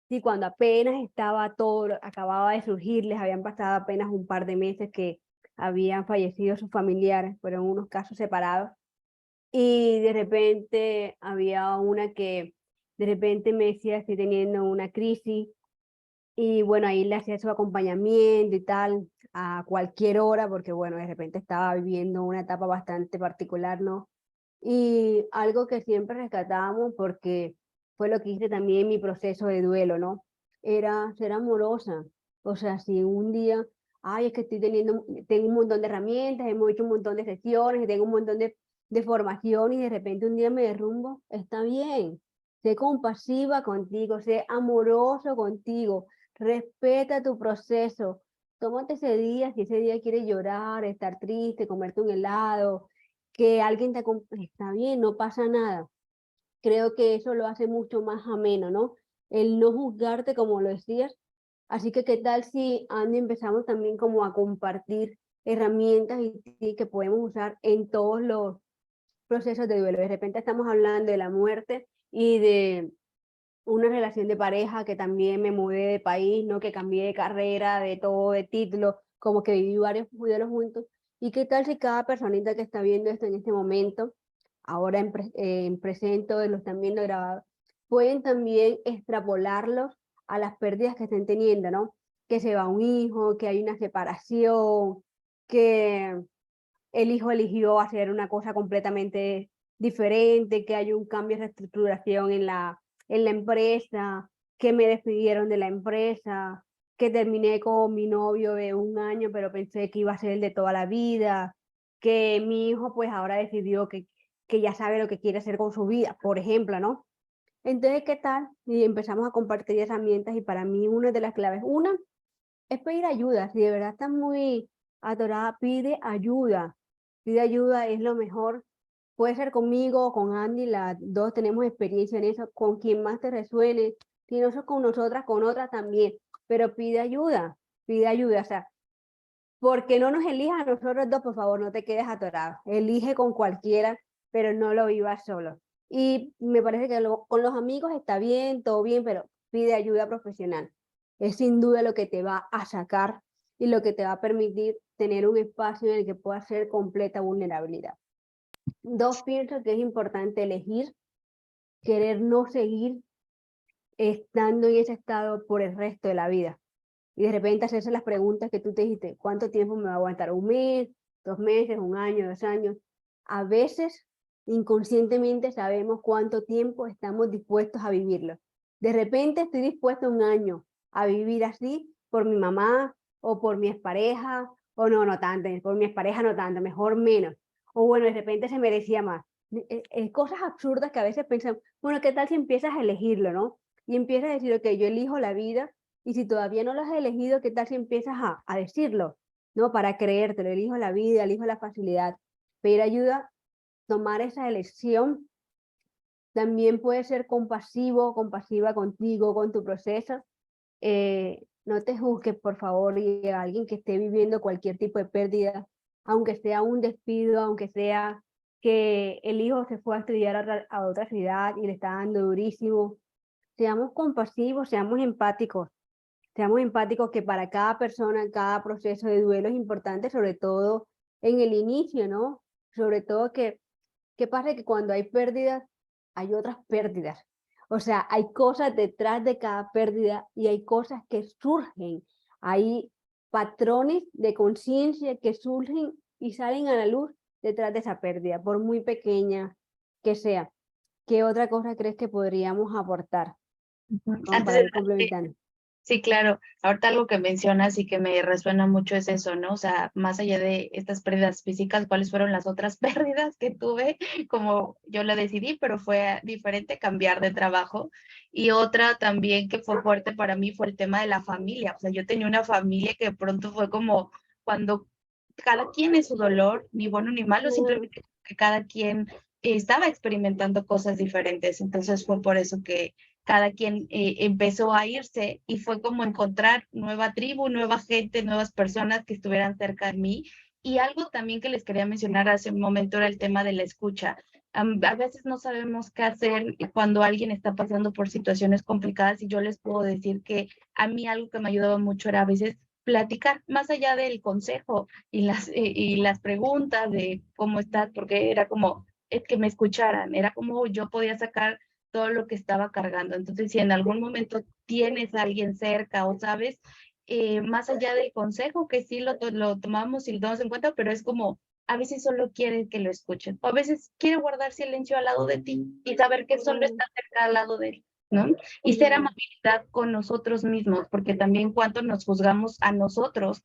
sí, cuando apenas estaba todo, acababa de surgir, les habían pasado apenas un par de meses que habían fallecido sus familiares, pero en unos casos separados. Y de repente había una que de repente me decía, estoy teniendo una crisis, y bueno, ahí le hacía su acompañamiento y tal, a cualquier hora, porque bueno, de repente estaba viviendo una etapa bastante particular, ¿no? Y algo que siempre rescatábamos, porque fue lo que hice también en mi proceso de duelo, ¿no? Era ser amorosa. O sea, si un día, ay, es que tengo un montón de herramientas, hemos hecho un montón de sesiones, y tengo un montón de formación y de repente un día me derrumbo, está bien. Sé compasiva contigo, sé amoroso contigo, respeta tu proceso. Tómate ese día, si ese día quieres llorar, estar triste, comerte un helado, que alguien te acompañe, está bien, no pasa nada. Creo que eso lo hace mucho más ameno, ¿no? El no juzgarte como lo decías. Así que, ¿qué tal si, Andy, empezamos también como a compartir herramientas y tips que podemos usar en todos los procesos de duelo? De repente estamos hablando de la muerte y de una relación de pareja, que también me mudé de país, ¿no? Que cambié de carrera, de todo, de título, como que viví varios modelos juntos. ¿Y qué tal si cada personita que está viendo esto en este momento, ahora en presente, o lo están viendo grabado, pueden también extrapolarlos a las pérdidas que estén teniendo, ¿no? Que se va un hijo, que hay una separación, que el hijo eligió hacer una cosa completamente diferente, que hay un cambio de reestructuración en la empresa, que me despidieron de la empresa, que terminé con mi novio de un año, pero pensé que iba a ser el de toda la vida, que mi hijo pues ahora decidió que ya sabe lo que quiere hacer con su vida, por ejemplo, ¿no? Entonces, ¿qué tal? Y empezamos a compartir herramientas y para mí una de las claves, una, es pedir ayuda. Si de verdad estás muy atorada, pide ayuda, es lo mejor. Puede ser conmigo o con Andy, las dos tenemos experiencia en eso, con quien más te resuene, si no sos con nosotras, con otras también, pero pide ayuda, o sea, porque no nos elijas a nosotros dos, por favor, no te quedes atorado, elige con cualquiera, pero no lo vivas solo. Y me parece que con los amigos está bien, todo bien, pero pide ayuda profesional. Es sin duda lo que te va a sacar y lo que te va a permitir tener un espacio en el que puedas ser completa vulnerabilidad. Dos, pienso que es importante elegir, querer no seguir estando en ese estado por el resto de la vida. Y de repente hacerse las preguntas que tú te dijiste, ¿cuánto tiempo me va a aguantar? ¿Un mes, 2 meses, un año, 2 años? A veces, inconscientemente, sabemos cuánto tiempo estamos dispuestos a vivirlo. De repente estoy dispuesto un año a vivir así por mi mamá o por mi expareja, o no, no tanto, por mi expareja no tanto, mejor menos. O bueno, de repente se merecía más. Cosas absurdas que a veces pensamos, bueno, ¿qué tal si empiezas a elegirlo, no? Y empiezas a decir, ok, yo elijo la vida, y si todavía no lo has elegido, ¿qué tal si empiezas a decirlo? ¿No? Para creértelo, elijo la vida, elijo la facilidad. Pedir ayuda, tomar esa elección, también puede ser compasivo, compasiva contigo, con tu proceso. No te juzgues, por favor, y a alguien que esté viviendo cualquier tipo de pérdida, aunque sea un despido, aunque sea que el hijo se fue a estudiar a otra ciudad y le está dando durísimo. Seamos compasivos, seamos empáticos, que para cada persona, cada proceso de duelo es importante, sobre todo en el inicio, ¿no? Sobre todo que pasa que cuando hay pérdidas, hay otras pérdidas. O sea, hay cosas detrás de cada pérdida y hay cosas que surgen. Hay patrones de conciencia que surgen y salen a la luz detrás de esa pérdida, por muy pequeña que sea. ¿Qué otra cosa crees que podríamos aportar? Ujú. Como Antes para de ir complementando. Sí, claro. Ahorita algo que mencionas y que me resuena mucho es eso, ¿no? O sea, más allá de estas pérdidas físicas, ¿cuáles fueron las otras pérdidas que tuve? Como yo la decidí, pero fue diferente cambiar de trabajo. Y otra también que fue fuerte para mí fue el tema de la familia. O sea, yo tenía una familia que de pronto fue como cuando cada quien es su dolor, ni bueno ni malo, Mm, simplemente que cada quien estaba experimentando cosas diferentes. Entonces fue por eso que cada quien empezó a irse y fue como encontrar nueva tribu, nueva gente, nuevas personas que estuvieran cerca de mí. Y algo también que les quería mencionar hace un momento era el tema de la escucha. A veces no sabemos qué hacer cuando alguien está pasando por situaciones complicadas y yo les puedo decir que a mí algo que me ayudaba mucho era a veces platicar más allá del consejo y las preguntas de cómo estás, porque era como es que me escucharan, era como yo podía sacar todo lo que estaba cargando. Entonces, si en algún momento tienes a alguien cerca o sabes, más allá del consejo, que sí lo tomamos y lo tomamos en cuenta, pero es como a veces solo quiere que lo escuchen, o a veces quiere guardar silencio al lado de ti y saber que solo mm, está cerca al lado de él, ¿no? Y ser mm. amabilidad con nosotros mismos, porque también cuánto nos juzgamos a nosotros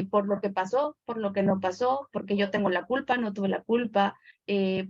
por lo que pasó, por lo que no pasó, porque yo tengo la culpa, no tuve la culpa,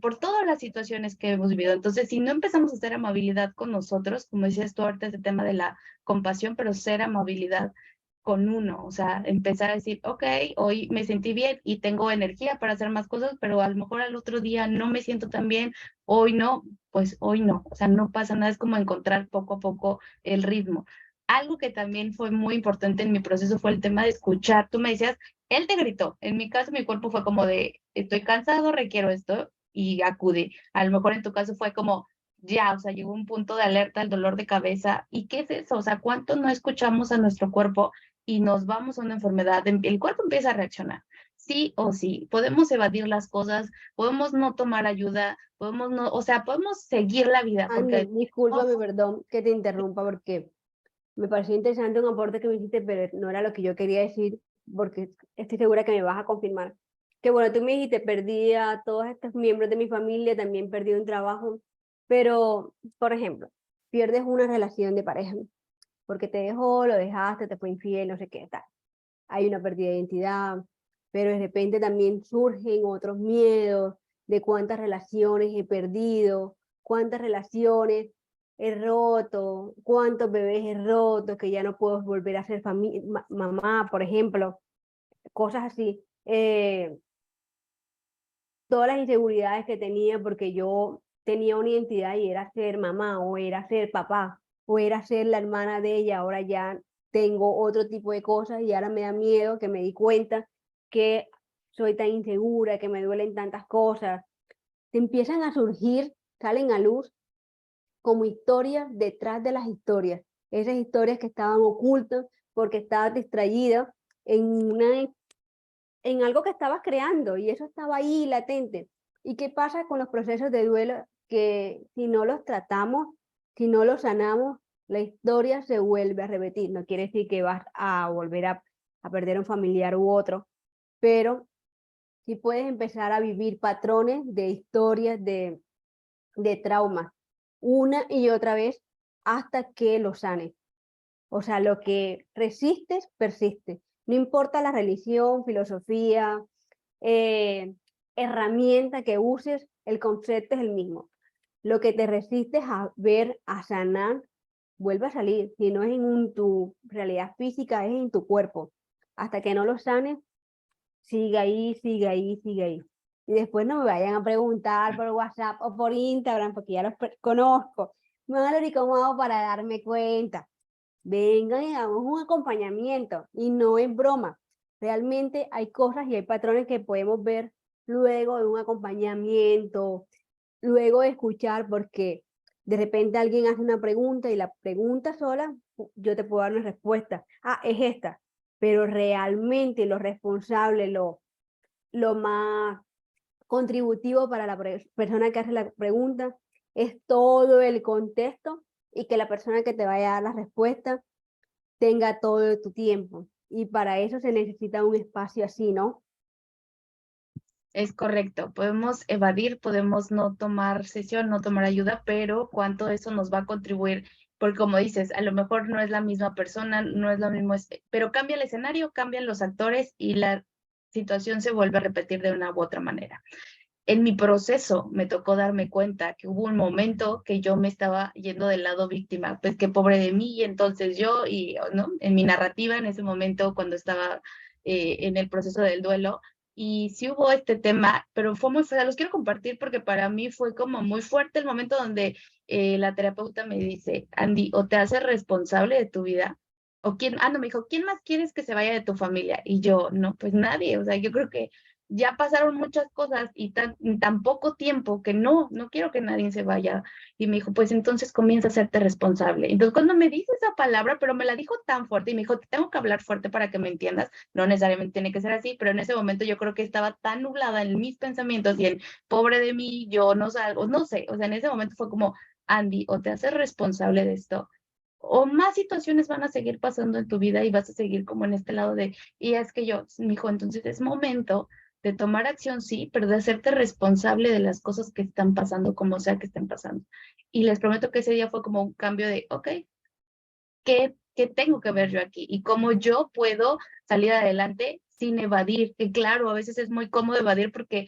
por todas las situaciones que hemos vivido. Entonces, si no empezamos a hacer amabilidad con nosotros, como decías tú ahorita, ese tema de la compasión, pero ser amabilidad con uno, o sea, empezar a decir, ok, hoy me sentí bien y tengo energía para hacer más cosas, pero a lo mejor al otro día no me siento tan bien, hoy no, pues hoy no, o sea, no pasa nada, es como encontrar poco a poco el ritmo. Algo que también fue muy importante en mi proceso fue el tema de escuchar. Tú me decías, él te gritó. En mi caso, mi cuerpo fue como de, estoy cansado, requiero esto y acude. A lo mejor en tu caso fue como, ya, o sea, llegó un punto de alerta, el dolor de cabeza. ¿Y qué es eso? O sea, ¿cuánto no escuchamos a nuestro cuerpo y nos vamos a una enfermedad? El cuerpo empieza a reaccionar. Sí o sí, podemos evadir las cosas, podemos no tomar ayuda, podemos no, o sea, podemos seguir la vida Andy, porque discúlpame, perdón que te interrumpa porque me pareció interesante un aporte que me hiciste, pero no era lo que yo quería decir, porque estoy segura que me vas a confirmar. Que bueno, tú me dijiste, perdí a todos estos miembros de mi familia, también perdí un trabajo, pero, por ejemplo, pierdes una relación de pareja, porque te dejó, lo dejaste, te fue infiel, no sé qué tal. Hay una pérdida de identidad, pero de repente también surgen otros miedos de cuántas relaciones he perdido, cuántas relaciones he roto, cuántos bebés he roto, que ya no puedo volver a ser mamá, por ejemplo, cosas así. Todas las inseguridades que tenía porque yo tenía una identidad y era ser mamá o era ser papá o era ser la hermana de ella, ahora ya tengo otro tipo de cosas y ahora me da miedo que me di cuenta que soy tan insegura, que me duelen tantas cosas. Te empiezan a surgir, salen a luz como historias detrás de las historias, esas historias que estaban ocultas porque estabas distraída en una en algo que estabas creando y eso estaba ahí latente. ¿Y qué pasa con los procesos de duelo? Que si no los tratamos, si no los sanamos, la historia se vuelve a repetir. No quiere decir que vas a volver a perder un familiar u otro, pero sí puedes empezar a vivir patrones de historias de traumas una y otra vez hasta que lo sanes. O sea, lo que resistes, persiste. No importa la religión, filosofía, eh, herramienta que uses, el concepto es el mismo. Lo que te resistes a ver, a sanar, vuelve a salir. Si no es en tu realidad física, es en tu cuerpo. Hasta que no lo sanes, sigue ahí, sigue ahí, sigue ahí. Y después no me vayan a preguntar por WhatsApp o por Instagram, porque ya los conozco. Mallory, ¿cómo hago para darme cuenta? Vengan y hagamos un acompañamiento y no es broma. Realmente hay cosas y hay patrones que podemos ver luego de un acompañamiento, luego de escuchar, porque de repente alguien hace una pregunta y la pregunta sola, yo te puedo dar una respuesta. Ah, es esta. Pero realmente lo responsable, lo más contributivo para la persona que hace la pregunta es todo el contexto y que la persona que te vaya a dar la respuesta tenga todo tu tiempo. Y para eso se necesita un espacio así, ¿no? es correcto, podemos evadir, podemos no tomar sesión, no tomar ayuda, pero cuánto eso nos va a contribuir porque como dices, a lo mejor no es la misma persona, no es lo mismo, pero cambia el escenario, cambian los actores y la situación se vuelve a repetir de una u otra manera. En mi proceso me tocó darme cuenta que hubo un momento que yo me estaba yendo del lado víctima, pues que pobre de mí, y entonces yo, y ¿no? En mi narrativa en ese momento cuando estaba en el proceso del duelo, y sí hubo este tema, pero fue muy fuerte, los quiero compartir porque para mí fue como muy fuerte el momento donde la terapeuta me dice, Andy, o te haces responsable de tu vida, o quién, no, me dijo, ¿quién más quieres que se vaya de tu familia? Y yo, no, pues nadie, o sea, yo creo que ya pasaron muchas cosas y tan poco tiempo que no quiero que nadie se vaya. Y me dijo, pues entonces comienza a hacerte responsable. Entonces cuando me dice esa palabra, pero me la dijo tan fuerte y me dijo, te tengo que hablar fuerte para que me entiendas, no necesariamente tiene que ser así, pero en ese momento yo creo que estaba tan nublada en mis pensamientos y en pobre de mí, yo no salgo, no sé, o sea, en ese momento fue como, Andy, o te haces responsable de esto, o más situaciones van a seguir pasando en tu vida y vas a seguir como en este lado de, y es que yo, me dijo, entonces es momento de tomar acción, sí, pero de hacerte responsable de las cosas que están pasando, como sea que estén pasando. Y les prometo que ese día fue como un cambio de, ok, ¿qué tengo que ver yo aquí? Y cómo yo puedo salir adelante sin evadir, que claro, a veces es muy cómodo evadir porque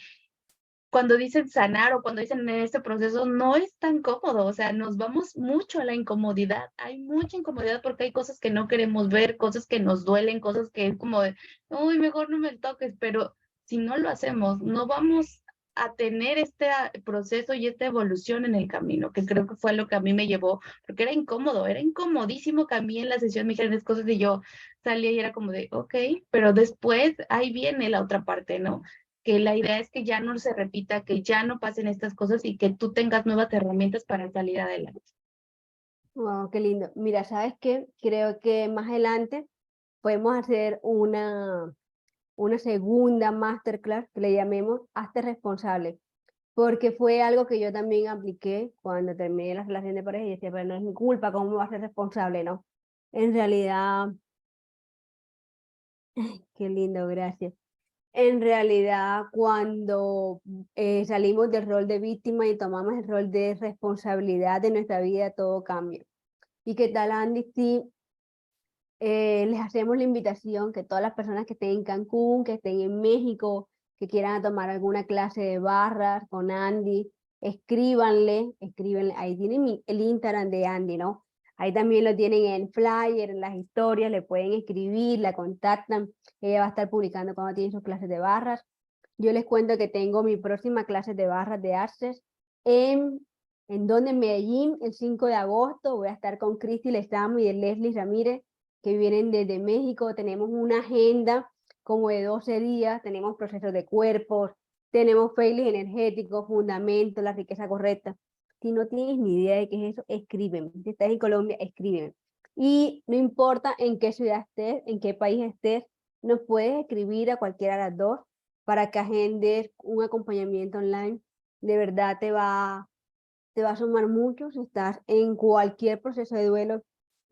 cuando dicen sanar o cuando dicen en este proceso no es tan cómodo, o sea, nos vamos mucho a la incomodidad, hay mucha incomodidad porque hay cosas que no queremos ver, cosas que nos duelen, cosas que es como de, uy, mejor no me toques, pero si no lo hacemos, no vamos a tener este proceso y esta evolución en el camino, que creo que fue lo que a mí me llevó, porque era incómodo, era incomodísimo que a mí en la sesión me dijeran cosas y yo salía y era como de, ok, pero después ahí viene la otra parte, ¿no? Que la idea es que ya no se repita, que ya no pasen estas cosas y que tú tengas nuevas herramientas para salir adelante. Wow, qué lindo. Mira, ¿sabes qué? Creo que más adelante podemos hacer una segunda masterclass que le llamemos Hazte responsable, porque fue algo que yo también apliqué cuando terminé la relación de pareja y decía, pero no es mi culpa, ¿cómo me voy a ser responsable? No, en realidad, qué lindo, gracias. En realidad, cuando salimos del rol de víctima y tomamos el rol de responsabilidad de nuestra vida, todo cambia. ¿Y qué tal, Andy? Si les hacemos la invitación que todas las personas que estén en Cancún, que estén en México, que quieran tomar alguna clase de barras con Andy, escríbanle, ahí tienen el Instagram de Andy, ¿no? Ahí también lo tienen en flyer, en las historias, le pueden escribir, la contactan, ella va a estar publicando cuando tiene sus clases de barras. Yo les cuento que tengo mi próxima clase de barras de Access en, en Medellín, el 5 de agosto, voy a estar con Cristi Lezama y Leslie Ramírez, que vienen desde México. Tenemos una agenda como de 12 días, tenemos procesos de cuerpos, tenemos failures energéticos, fundamentos, la riqueza correcta. Si no tienes ni idea de qué es eso, escríbeme. Si estás en Colombia, escríbeme. Y no importa en qué ciudad estés, en qué país estés, nos puedes escribir a cualquiera de las dos para que agendes un acompañamiento online. De verdad te va a sumar mucho si estás en cualquier proceso de duelo,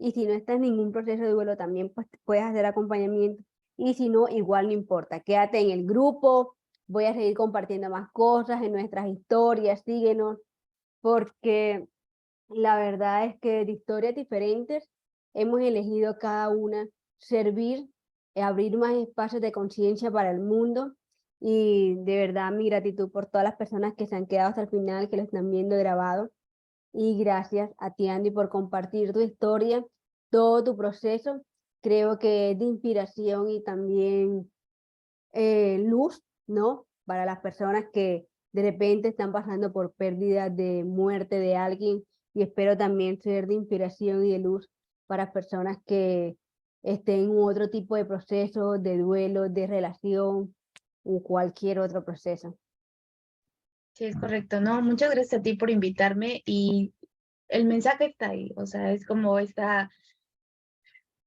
y si no estás en ningún proceso de duelo también pues puedes hacer acompañamiento, y si no, igual no importa, quédate en el grupo, voy a seguir compartiendo más cosas en nuestras historias, síguenos, porque la verdad es que de historias diferentes hemos elegido cada una servir, abrir más espacios de conciencia para el mundo. Y de verdad mi gratitud por todas las personas que se han quedado hasta el final, que lo están viendo grabado. Y gracias a ti, Andy, por compartir tu historia, todo tu proceso. Creo que es de inspiración y también luz, ¿no? Para las personas que de repente están pasando por pérdida de muerte de alguien, y espero también ser de inspiración y de luz para personas que estén en otro tipo de proceso, de duelo, de relación o cualquier otro proceso. Sí, es correcto, ¿no? Muchas gracias a ti por invitarme y el mensaje está ahí, o sea, es como esta,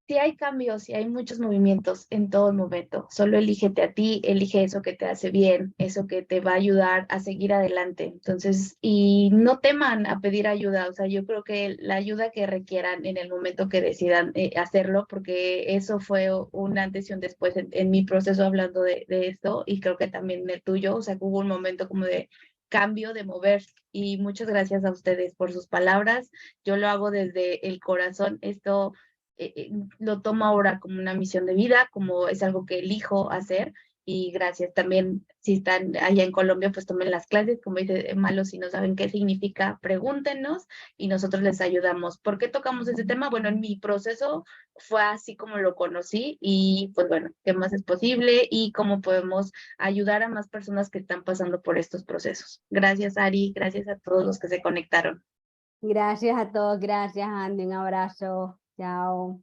si hay cambios, si hay muchos movimientos en todo momento, solo elígete a ti, elige eso que te hace bien, eso que te va a ayudar a seguir adelante. Entonces, y no teman a pedir ayuda, o sea, yo creo que la ayuda que requieran en el momento que decidan hacerlo, porque eso fue un antes y un después en mi proceso hablando de esto, y creo que también el tuyo, o sea, que hubo un momento como de cambio, de mover. Y muchas gracias a ustedes por sus palabras. Yo lo hago desde el corazón. Esto lo tomo ahora como una misión de vida, como es algo que elijo hacer. Y gracias también, si están allá en Colombia, pues tomen las clases, como dice Malo, si no saben qué significa, pregúntenos y nosotros les ayudamos. ¿Por qué tocamos ese tema? Bueno, en mi proceso fue así como lo conocí y pues bueno, qué más es posible y cómo podemos ayudar a más personas que están pasando por estos procesos. Gracias, Ari, gracias a todos los que se conectaron. Gracias a todos, gracias Andy, un abrazo, chao.